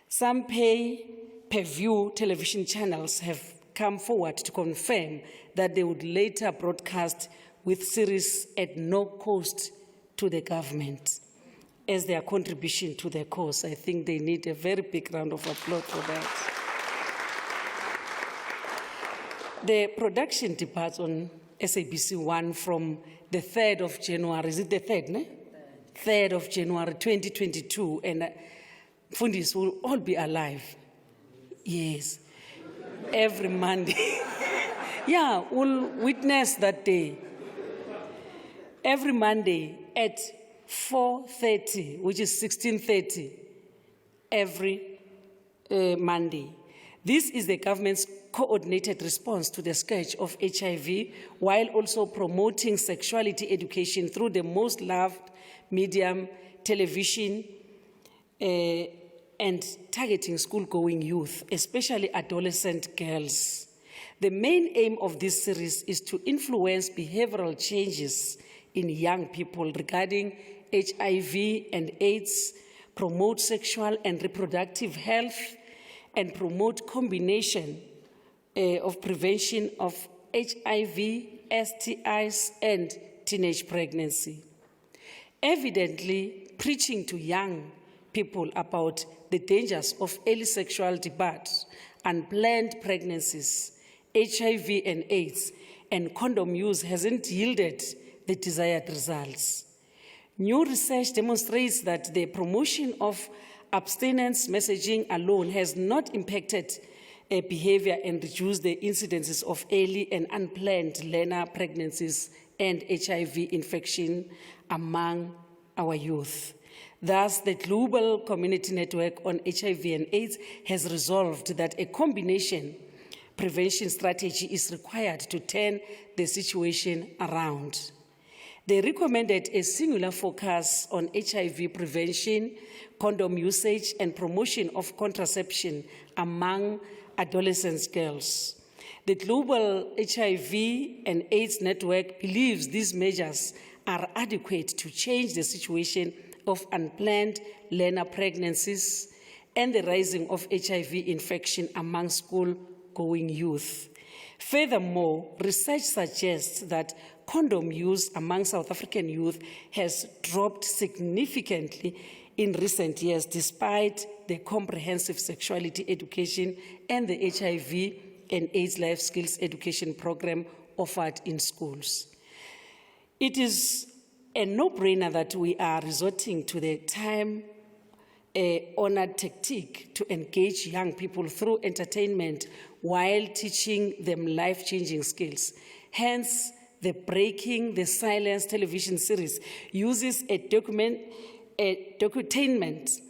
Speaker 11: Some pay-per-view television channels have come forward to confirm that they would later broadcast with series at no cost to the government as their contribution to the cause. I think they need a very big round of applause for that. The production departs on SABC 1 from the 3rd of January. Is it the 3rd, ne? 3rd of January 2022, and Fundis will all be alive. Yes. Every Monday. Yeah, we'll witness that day. Every Monday at 4:30, which is 16:30, every Monday. This is the government's coordinated response to the scourge of HIV, while also promoting sexuality education through the most loved medium, television, and targeting school-going youth, especially adolescent girls. The main aim of this series is to influence behavioral changes in young people regarding HIV and AIDS, promote sexual and reproductive health, and promote combination of prevention of HIV STIs and teenage pregnancy. Evidently, preaching to young people about the dangers of early sexual debut, unplanned pregnancies, HIV and AIDS, and condom use hasn't yielded the desired results. New research demonstrates that the promotion of abstinence messaging alone has not impacted behavior and reduced the incidences of early and unplanned learner pregnancies and HIV infection among our youth. Thus, the Global Community Network on HIV and AIDS has resolved that a combination prevention strategy is required to turn the situation around. They recommended a singular focus on HIV prevention, condom usage, and promotion of contraception among adolescent girls. The Global HIV and AIDS Network believes these measures are adequate to change the situation of unplanned learner pregnancies and the rising of HIV infection among school-going youth. Furthermore, research suggests that condom use among South African youth has dropped significantly in recent years, despite the comprehensive sexuality education and the HIV and AIDS life skills education program offered in schools. It is a no-brainer that we are resorting to the time-honored tactic to engage young people through entertainment while teaching them life-changing skills. Hence, the Breaking the Silence television series uses a docutainment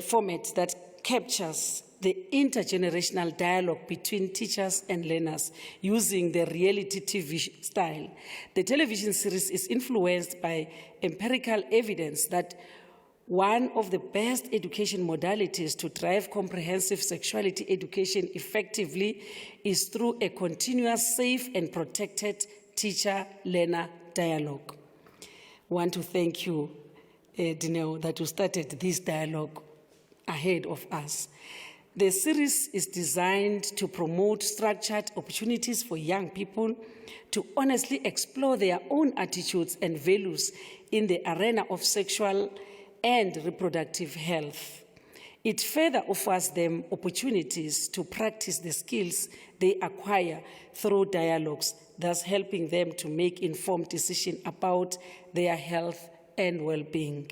Speaker 11: format that captures the intergenerational dialogue between teachers and learners using the reality TV style. The television series is influenced by empirical evidence that one of the best education modalities to drive comprehensive sexuality education effectively is through a continuous, safe, and protected teacher-learner dialogue. I want to thank you, Dineo, that you started this dialogue ahead of us. The series is designed to promote structured opportunities for young people to honestly explore their own attitudes and values in the arena of sexual and reproductive health. It further offers them opportunities to practice the skills they acquire through dialogues, thus helping them to make informed decisions about their health and well-being.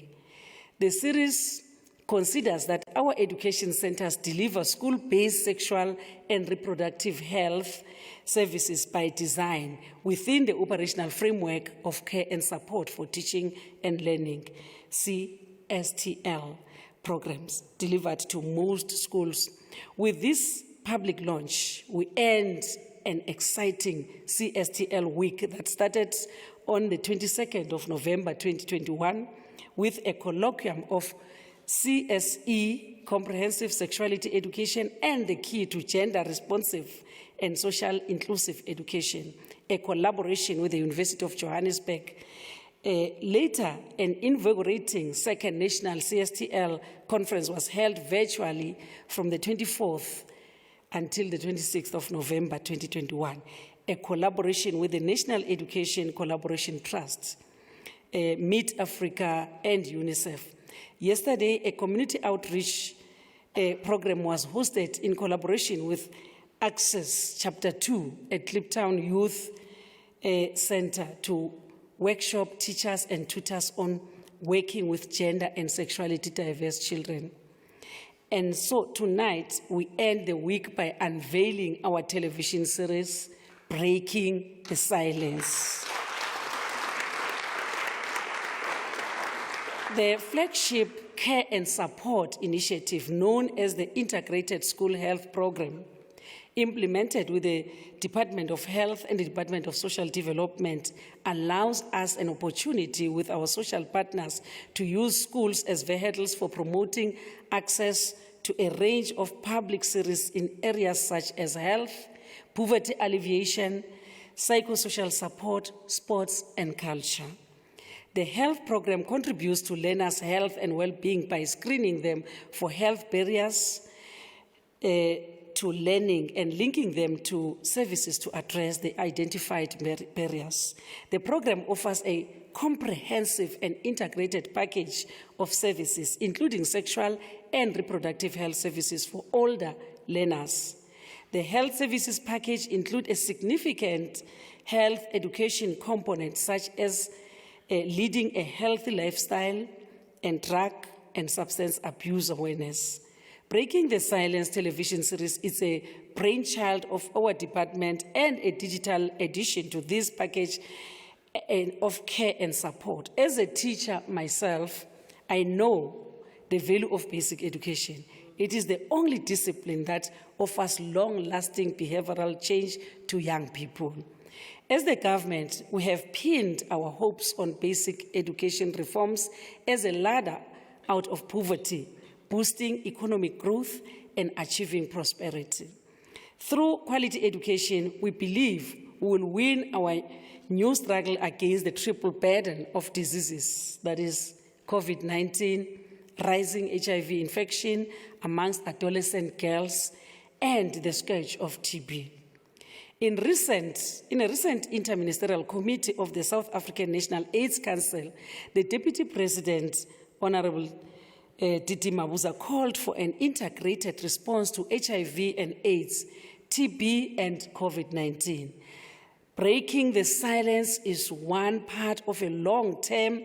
Speaker 11: The series considers that our education centers deliver school-based sexual and reproductive health services by design within the operational framework of care and support for teaching and learning, CSTL programs delivered to most schools. With this public launch, we end an exciting CSTL week that started on the 22nd of November 2021 with a colloquium of CSE, Comprehensive Sexuality Education, and the Key to Gender Responsive and Social Inclusive Education, a collaboration with the University of Johannesburg. Later, an invigorating second national CSTL conference was held virtually from the 24th until the 26th of November 2021, a collaboration with the National Education Collaboration Trust, Meet Africa, and UNICEF. Yesterday, a community outreach program was hosted in collaboration with Access Chapter 2 at Kliptown Youth Center to workshop teachers and tutors on working with gender and sexuality diverse children. And so tonight, we end the week by unveiling our television series, Breaking the Silence. The flagship care and support initiative known as the Integrated School Health Program, implemented with the Department of Health and the Department of Social Development, allows us an opportunity with our social partners to use schools as vehicles for promoting access to a range of public services in areas such as health, poverty alleviation, psychosocial support, sports, and culture. The health program contributes to learners' health and well-being by screening them for health barriers, to to learning and linking them to services to address the identified barriers. The program offers a comprehensive and integrated package of services, including sexual and reproductive health services for older learners. The health services package includes a significant health education component, such as leading a healthy lifestyle and drug and substance abuse awareness. Breaking the Silence television series is a brainchild of our department and a digital addition to this package of care and support. As a teacher myself, I know the value of basic education. It is the only discipline that offers long-lasting behavioral change to young people. As the government, we have pinned our hopes on basic education reforms as a ladder out of poverty, boosting economic growth and achieving prosperity. Through quality education, we believe we will win our new struggle against the triple burden of diseases, that is COVID-19, rising HIV infection amongst adolescent girls, and the scourge of TB. In a recent interministerial committee of the South African National AIDS Council, the Deputy President, Honorable Didi Mabuza, called for an integrated response to HIV and AIDS, TB, and COVID-19. Breaking the silence is one part of a long term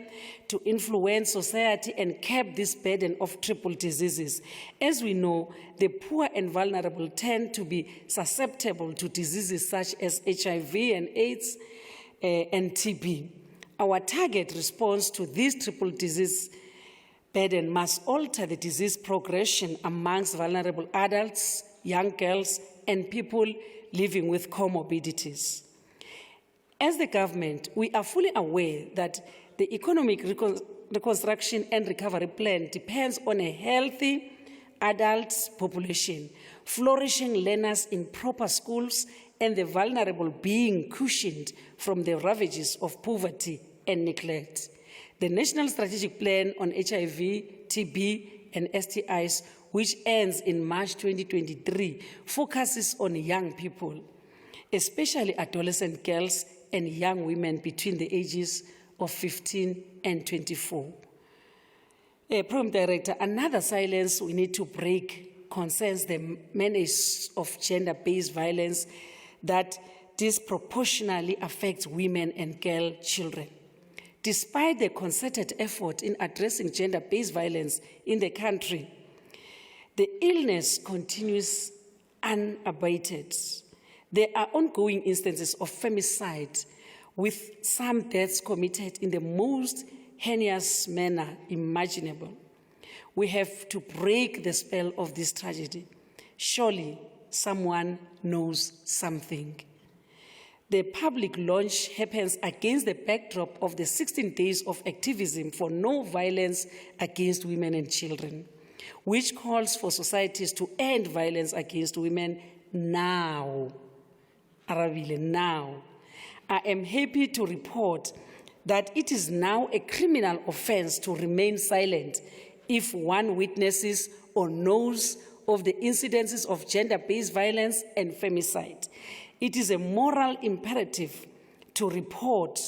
Speaker 11: to influence society and curb this burden of triple diseases. As we know, the poor and vulnerable tend to be susceptible to diseases such as HIV and AIDS and TB. Our target response to this triple disease burden must alter the disease progression amongst vulnerable adults, young girls, and people living with comorbidities. As the government, we are fully aware that the economic reconstruction and recovery plan depends on a healthy adult population, flourishing learners in proper schools, and the vulnerable being cushioned from the ravages of poverty and neglect. The National Strategic Plan on HIV, TB, and STIs, which ends in March 2023, focuses on young people, especially adolescent girls and young women between the ages of 15 and 24. Program Director, another silence we need to break concerns the menace of gender-based violence that disproportionately affects women and girl children. Despite the concerted effort in addressing gender-based violence in the country, the illness continues unabated. There are ongoing instances of femicide, with some deaths committed in the most heinous manner imaginable. We have to break the spell of this tragedy. Surely someone knows something. The public launch happens against the backdrop of the 16 days of activism for no violence against women and children, which calls for societies to end violence against women now. Arabile, now. I am happy to report that it is now a criminal offense to remain silent if one witnesses or knows of the incidences of gender-based violence and femicide. It is a moral imperative to report,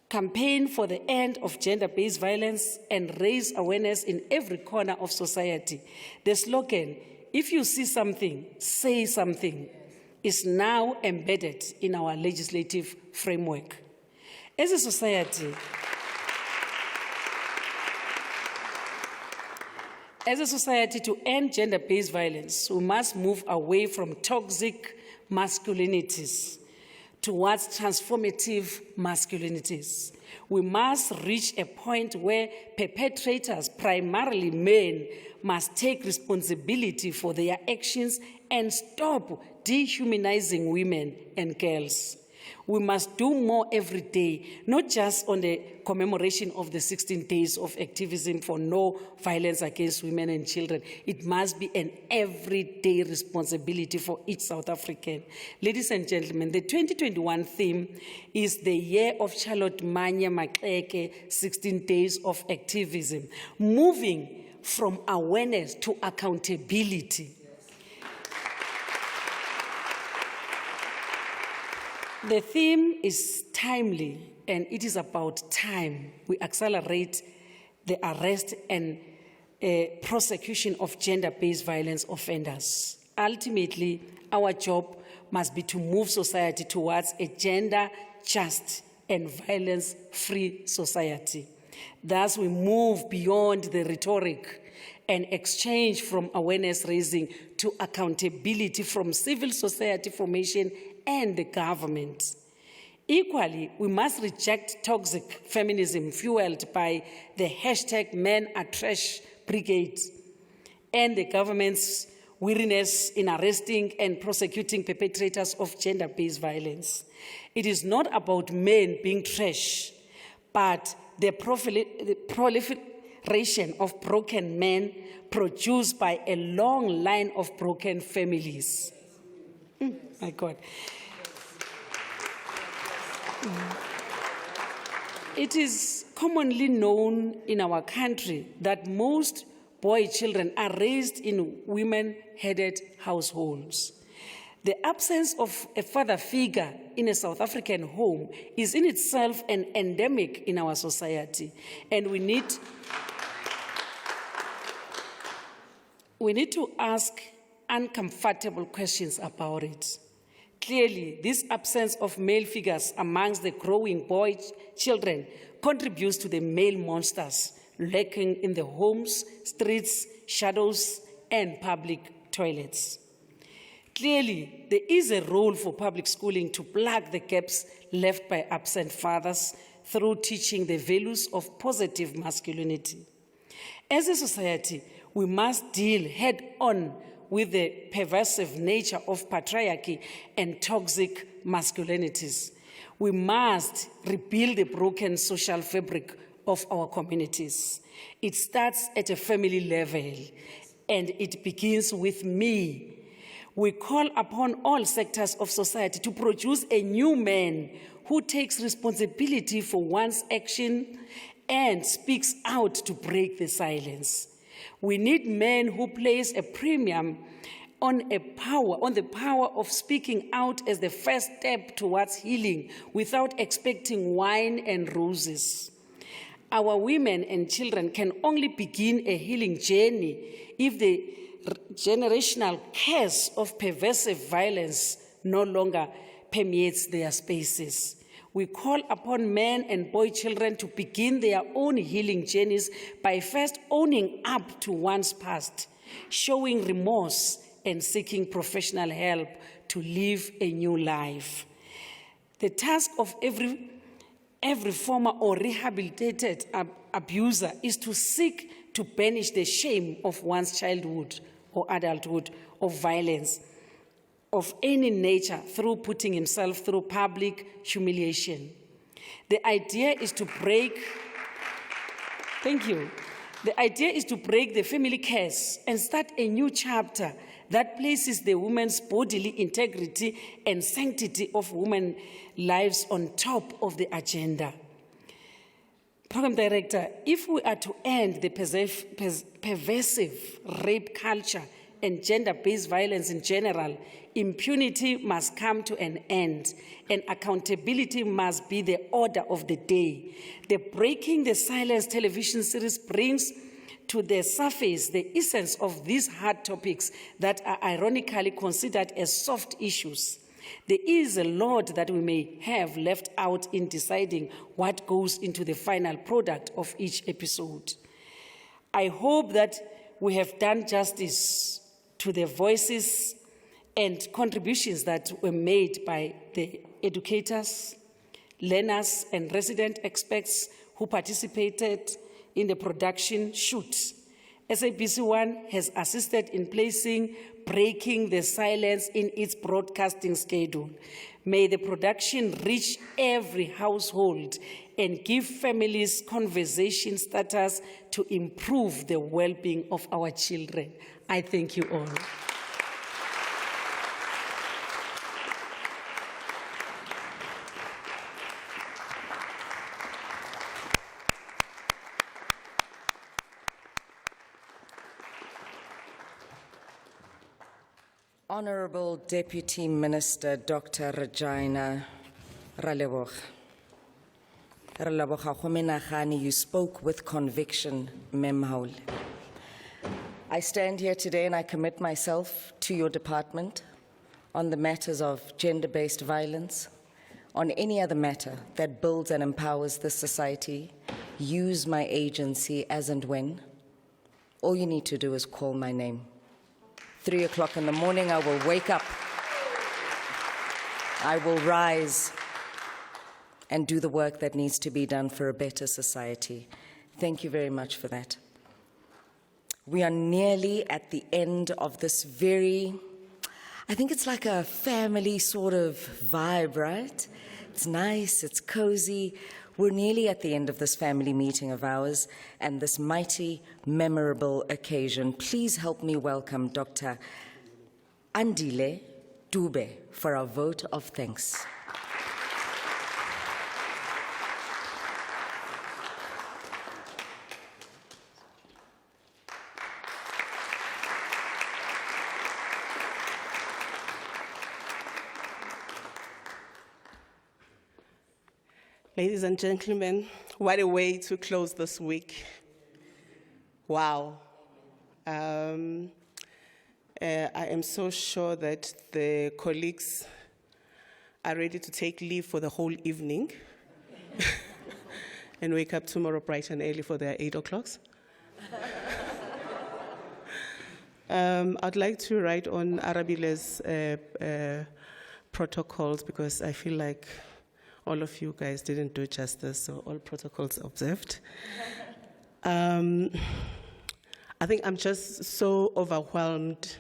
Speaker 11: campaign for the end of gender-based violence, and raise awareness in every corner of society. The slogan, "If you see something, say something," is now embedded in our legislative framework. As a society, to end gender-based violence, we must move away from toxic masculinities towards transformative masculinities. We must reach a point where perpetrators, primarily men, must take responsibility for their actions and stop dehumanizing women and girls. We must do more every day, not just on the commemoration of the 16 days of activism for no violence against women and children. It must be an everyday responsibility for each South African. Ladies and gentlemen, the 2021 theme is the year of Charlotte Manye Maxeke, 16 days of activism, moving from awareness to accountability. The theme is timely, and it is about time we accelerate the arrest and prosecution of gender-based violence offenders. Ultimately, our job must be to move society towards a gender-just and violence-free society. Thus, we move beyond the rhetoric and exchange from awareness raising to accountability from civil society formation and the government. Equally, we must reject toxic feminism fueled by the hashtag Men Are Trash Brigade and the government's weariness in arresting and prosecuting perpetrators of gender-based violence. It is not about men being trash, but the proliferation of broken men produced by a long line of broken families. My God. It is commonly known in our country that most boy children are raised in women-headed households. The absence of a father figure in a South African home is in itself an endemic in our society, and we need to ask uncomfortable questions about it. Clearly, this absence of male figures amongst the growing boy children contributes to the male monsters lurking in the homes, streets, shadows, and public toilets. Clearly, there is a role for public schooling to plug the gaps left by absent fathers through teaching the values of positive masculinity. As a society, we must deal head-on with the pervasive nature of patriarchy and toxic masculinities. We must rebuild the broken social fabric of our communities. It starts at a family level, and it begins with me. We call upon all sectors of society to produce a new man who takes responsibility for one's action and speaks out to break the silence. We need men who place a premium on the power of speaking out as the first step towards healing without expecting wine and roses. Our women and children can only begin a healing journey if the generational curse of pervasive violence no longer permeates their spaces. We call upon men and boy children to begin their own healing journeys by first owning up to one's past, showing remorse, and seeking professional help to live a new life. The task of every former or rehabilitated abuser is to seek to banish the shame of one's childhood or adulthood of violence of any nature through putting himself through public humiliation. The idea is to break, The idea is to break the family curse and start a new chapter that places the woman's bodily integrity and sanctity of women's lives on top of the agenda. Program Director, if we are to end the pervasive rape culture and gender-based violence in general, impunity must come to an end, and accountability must be the order of the day. The Breaking the Silence television series brings to the surface the essence of these hard topics that are ironically considered as soft issues. There is a lot that we may have left out in deciding what goes into the final product of each episode. I hope that we have done justice to the voices and contributions that were made by the educators, learners, and resident experts who participated in the production shoot. SABC1 has assisted in placing Breaking the Silence in its broadcasting schedule. May the production reach every household and give families conversation starters to improve the well-being of our children. I thank you all.
Speaker 1: Honourable Deputy Minister Dr. Regina Ra leboga. Ra leboga go menagane, you spoke with conviction, Mem Haule. I stand here today and I commit myself to your department on the matters of gender-based violence, on any other matter that builds and empowers this society. Use my agency as and when. All you need to do is call my name. 3 o'clock in the morning, I will wake up. I will rise and do the work that needs to be done for a better society. Thank you very much for that. We are nearly at the end of this I think it's like a family sort of vibe, right? It's nice, it's cozy. We're nearly at the end of this family meeting of ours and this mighty, memorable occasion. Please help me welcome Dr. Andile Dube for our vote of thanks.
Speaker 9: Ladies and gentlemen, what a way to close this week. Wow. I am so sure that the colleagues are ready to take leave for the whole evening and wake up tomorrow bright and early for their 8 o'clocks. I'd like to write on Arabile's protocols because I feel like all of you guys didn't do justice, so all protocols observed. I think I'm just so overwhelmed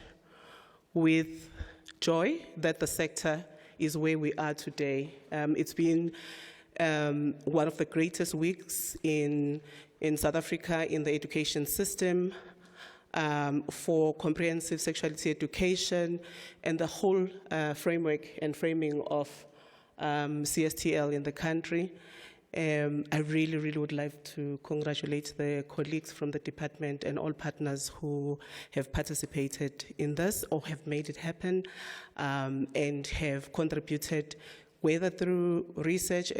Speaker 9: with joy that the sector is where we are today. It's been one of the greatest weeks in South Africa in the education system for comprehensive sexuality education and the whole framework and framing of CSTL in the country. I really, really would like to congratulate the colleagues from the department and all partners who have participated in this or have made it happen and have contributed, whether through research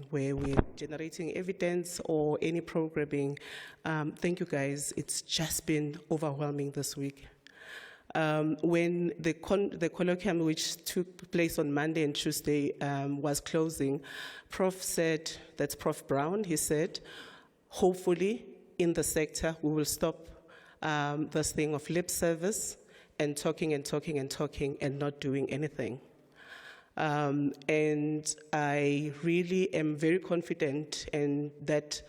Speaker 9: where we're generating evidence or any programming. Thank you guys. It's just been overwhelming this week. When the colloquium, which took place on Monday and Tuesday, was closing, Prof said, that's Prof Brown, he said, hopefully in the sector we will stop this thing of lip service and talking and talking and talking and not doing anything. And I really am very confident in that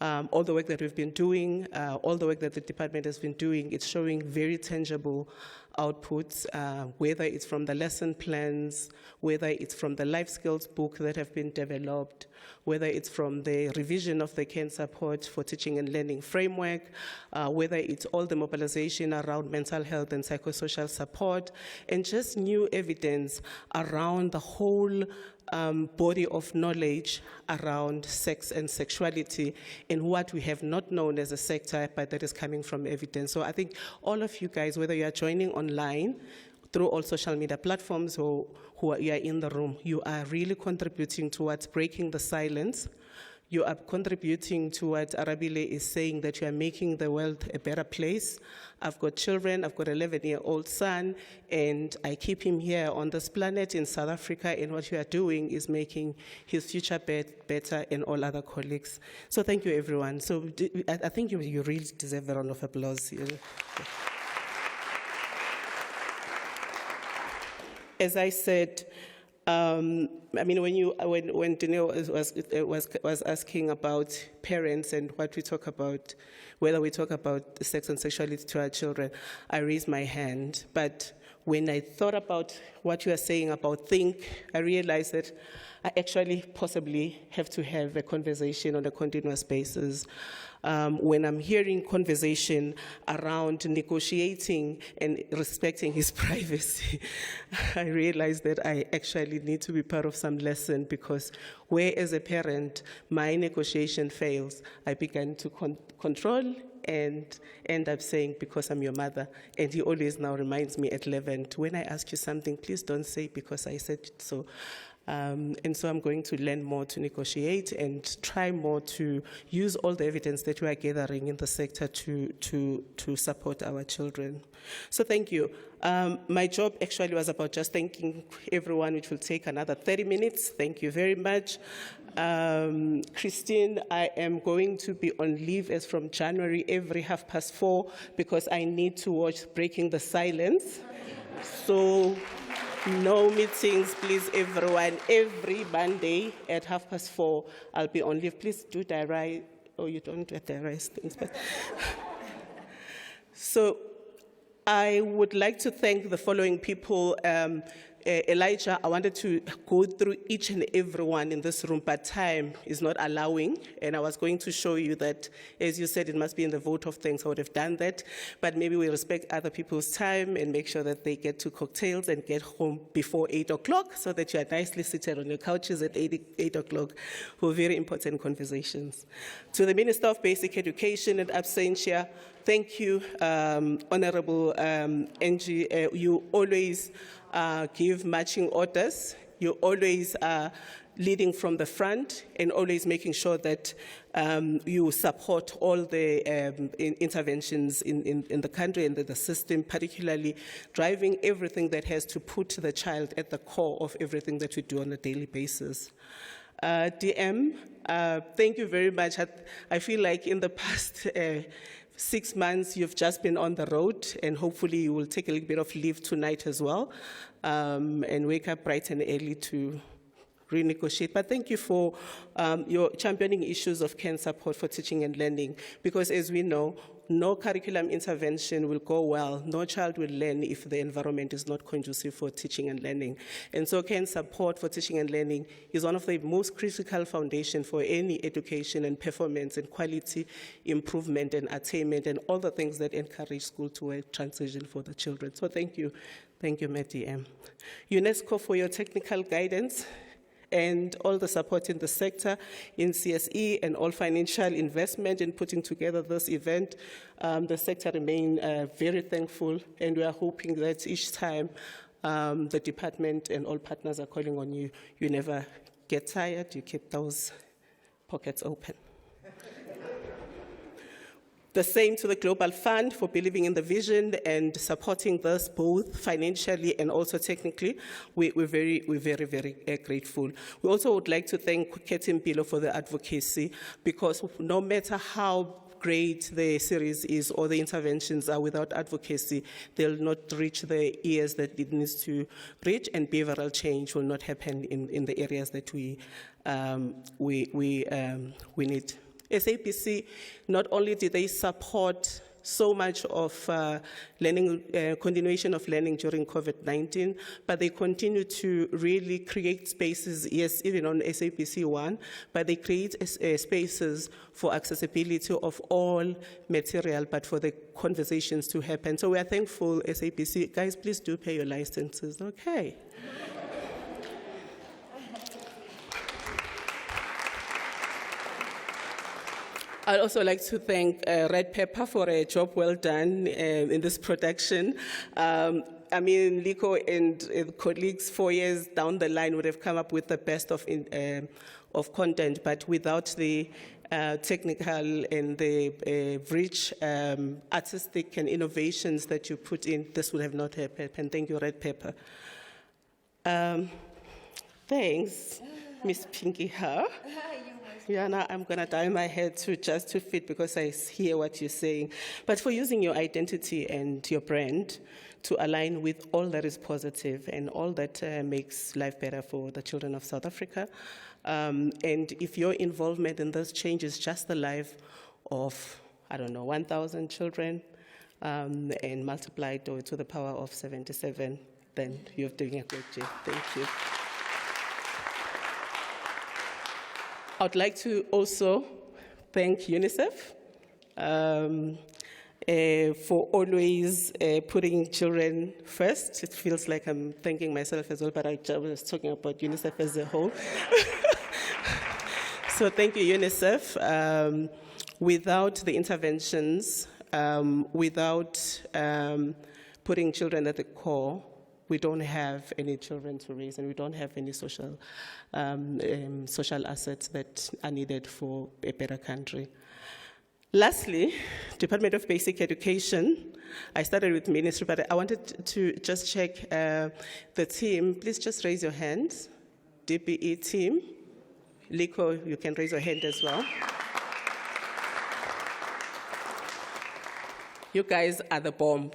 Speaker 9: all the work that we've been doing, all the work that the department has been doing, it's showing very tangible outputs, whether it's from the lesson plans, whether it's from the life skills book that have been developed, whether it's from the revision of the care and support for teaching and learning framework, whether it's all the mobilization around mental health and psychosocial support, and just new evidence around the whole body of knowledge around sex and sexuality and what we have not known as a sector, but that is coming from evidence. So I think all of you guys, whether you are joining online through all social media platforms or who are in the room, you are really contributing towards breaking the silence. You are contributing to what Arabile is saying, that you are making the world a better place. I've got children, I've got an 11-year-old son, and I keep him here on this planet in South Africa, and what you are doing is making his future better and all other colleagues. So thank you, everyone. So I think you really deserve a round of applause. As I said, I mean, when Danielle was asking about parents and what we talk about, whether we talk about sex and sexuality to our children, I raised my hand. But when I thought about what you are saying about think, I realized that I actually possibly have to have a conversation on a continuous basis. When I'm hearing conversation around negotiating and respecting his privacy, I realize that I actually need to be part of some lesson, because where as a parent my negotiation fails, I begin to control and end up saying, because I'm your mother. And he always now reminds me at 11, when I ask you something, please don't say because I said so. And so I'm going to learn more to negotiate and try more to use all the evidence that we are gathering in the sector to support our children. So thank you. My job actually was about just thanking everyone, which will take another 30 minutes. Thank you very much. Christine, I am going to be on leave as from January every 4:30 because I need to watch Breaking the Silence. So no meetings, please, everyone. Every Monday at 4:30, I'll be on leave. Please do diary. Oh, you don't do diarise things, but so I would like to thank the following people. Elijah, I wanted to go through each and every one in this room, but time is not allowing, and I was going to show you that, as you said, it must be in the vote of thanks. I would have done that, but maybe we respect other people's time and make sure that they get to cocktails and get home before 8 o'clock so that you are nicely seated on your couches at 8 o'clock for very important conversations. To the Minister of Basic Education and absentia, thank you, Honorable Angie. You always give matching orders. You always are leading from the front and always making sure that you support all the interventions in the country and the system, particularly driving everything that has to put the child at the core of everything that we do on a daily basis. DM, thank you very much. I feel like in the past 6 months, you've just been on the road, and hopefully you will take a little bit of leave tonight as well, and wake up bright and early to renegotiate. But thank you for your championing issues of care and support for teaching and learning, because as we know, no curriculum intervention will go well, no child will learn if the environment is not conducive for teaching and learning. And so care and support for teaching and learning is one of the most critical foundations for any education and performance and quality improvement and attainment and all the things that encourage school to a transition for the children. So thank you, MedDM. UNESCO for your technical guidance and all the support in the sector, in CSE, and all financial investment in putting together this event. The sector remains very thankful, and we are hoping that each time the department and all partners are calling on you, you never get tired, you keep those pockets open. The same to the Global Fund for believing in the vision and supporting this both financially and also technically. We're very grateful. We also would like to thank Kheth'impilo for the advocacy, because no matter how great the series is or the interventions are, without advocacy, they'll not reach the ears that it needs to reach, and behavioral change will not happen in the areas that we need. SABC, not only did they support so much of continuation of learning during COVID-19, but they continue to really create spaces, yes, even on SABC 1, but they create spaces for accessibility of all material, but for the conversations to happen. So we are thankful, SABC. Guys, please do pay your licenses, okay? I'd also like to thank Red Pepper for a job well done in this production. I mean, Liko and colleagues 4 years down the line would have come up with the best of content, but without the technical and the rich artistic and innovations that you put in, this would have not happened. Thank you, Red Pepper. Thanks, Miss Pinky Her. Yeah, now I'm going to dye my hair just to fit, because I hear what you're saying. But for using your identity and your brand to align with all that is positive and all that makes life better for the children of South Africa. And if your involvement in this changes just the life of, 1,000 children and multiplied to the power of 77, then you're doing a great job. Thank you. I'd like to also thank UNICEF for always putting children first. It feels like I'm thanking myself as well, but I was talking about UNICEF as a whole. So thank you, UNICEF. Without the interventions, without putting children at the core, we don't have any children to raise, and we don't have any social assets that are needed for a better country. Lastly, Department of Basic Education. I started with Ministry, but I wanted to just check the team. Please just raise your hands. DPE team. Liko, you can raise your hand as well. You guys are the bomb.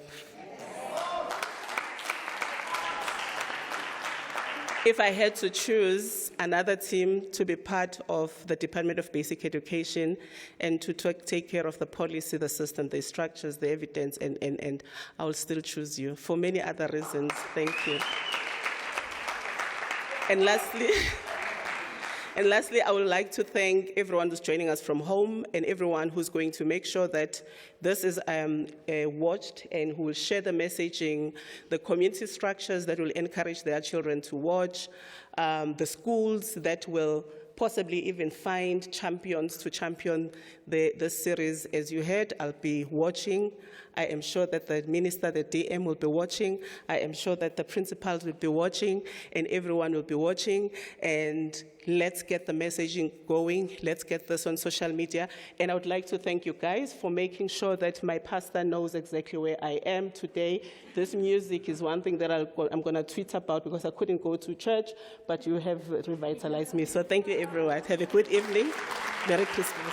Speaker 9: If I had to choose another team to be part of the Department of Basic Education and to take care of the policy, the system, the structures, the evidence, and I will still choose you for many other reasons. Thank you. And lastly, I would like to thank everyone who's joining us from home and everyone who's going to make sure that this is watched and who will share the messaging, the community structures that will encourage their children to watch, the schools that will possibly even find champions to champion this series. As you heard, I'll be watching. I am sure that the minister, the DM will be watching. I am sure that the principals will be watching, and everyone will be watching. And let's get the messaging going. Let's get this on social media. And I would like to thank you guys for making sure that my pastor knows exactly where I am today. This music is one thing that I'm going to tweet about because I couldn't go to church, but you have revitalized me. So thank you, everyone. Have a good evening. Merry Christmas.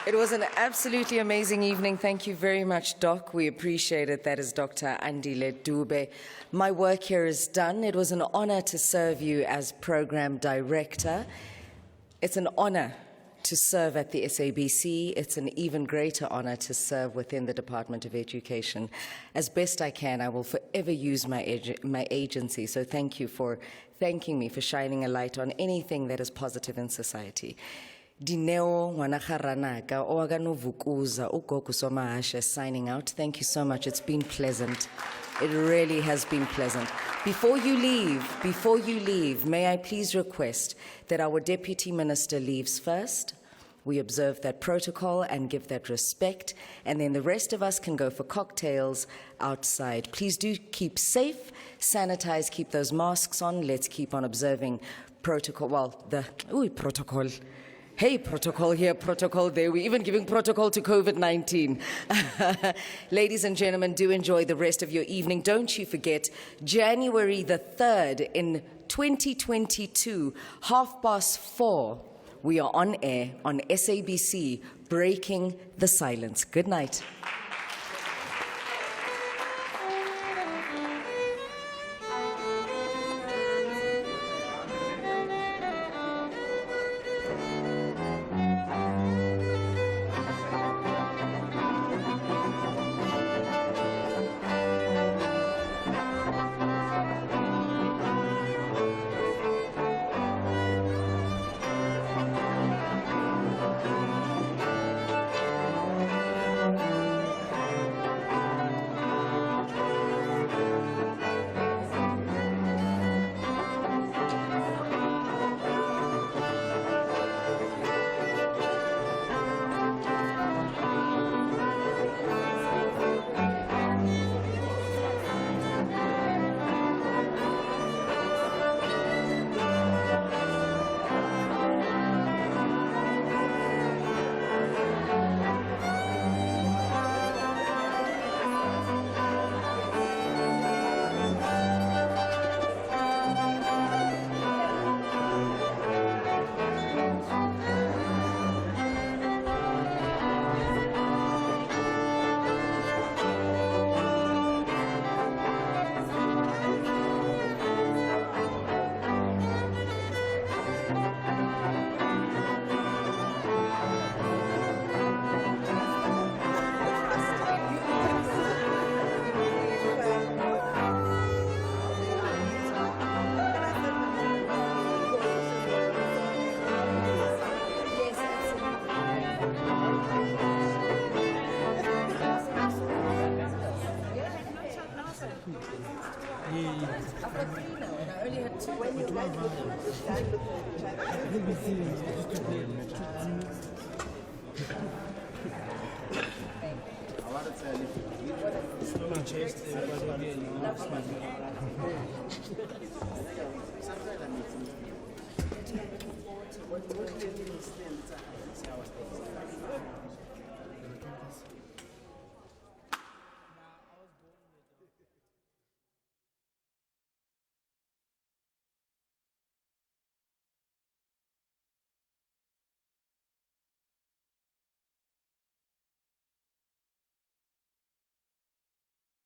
Speaker 1: It was an absolutely amazing evening. Thank you very much, Doc. We appreciate it. That is Dr. Andile Dube. My work here is done. It was an honor to serve you as program director. It's an honor to serve at the SABC. It's an even greater honor to serve within the Department of Education. As best I can, I will forever use my agency. So thank you for thanking me for shining a light on anything that is positive in society. Dineo Wanakharanaka Oaganovukuza Ugoku Somahasha signing out. Thank you so much. It's been pleasant. It really has been pleasant. Before you leave, may I please request that our Deputy Minister leaves first. We observe that protocol and give that respect, and then the rest of us can go for cocktails outside. Please do keep safe, sanitize, keep those masks on. Let's keep on observing protocol. Well, protocol. Hey, protocol here, protocol there. We're even giving protocol to COVID-19. Ladies and gentlemen, do enjoy the rest of your evening. Don't you forget, January the 3rd in 2022, 4:30, we are on air on SABC, Breaking the Silence. Good night.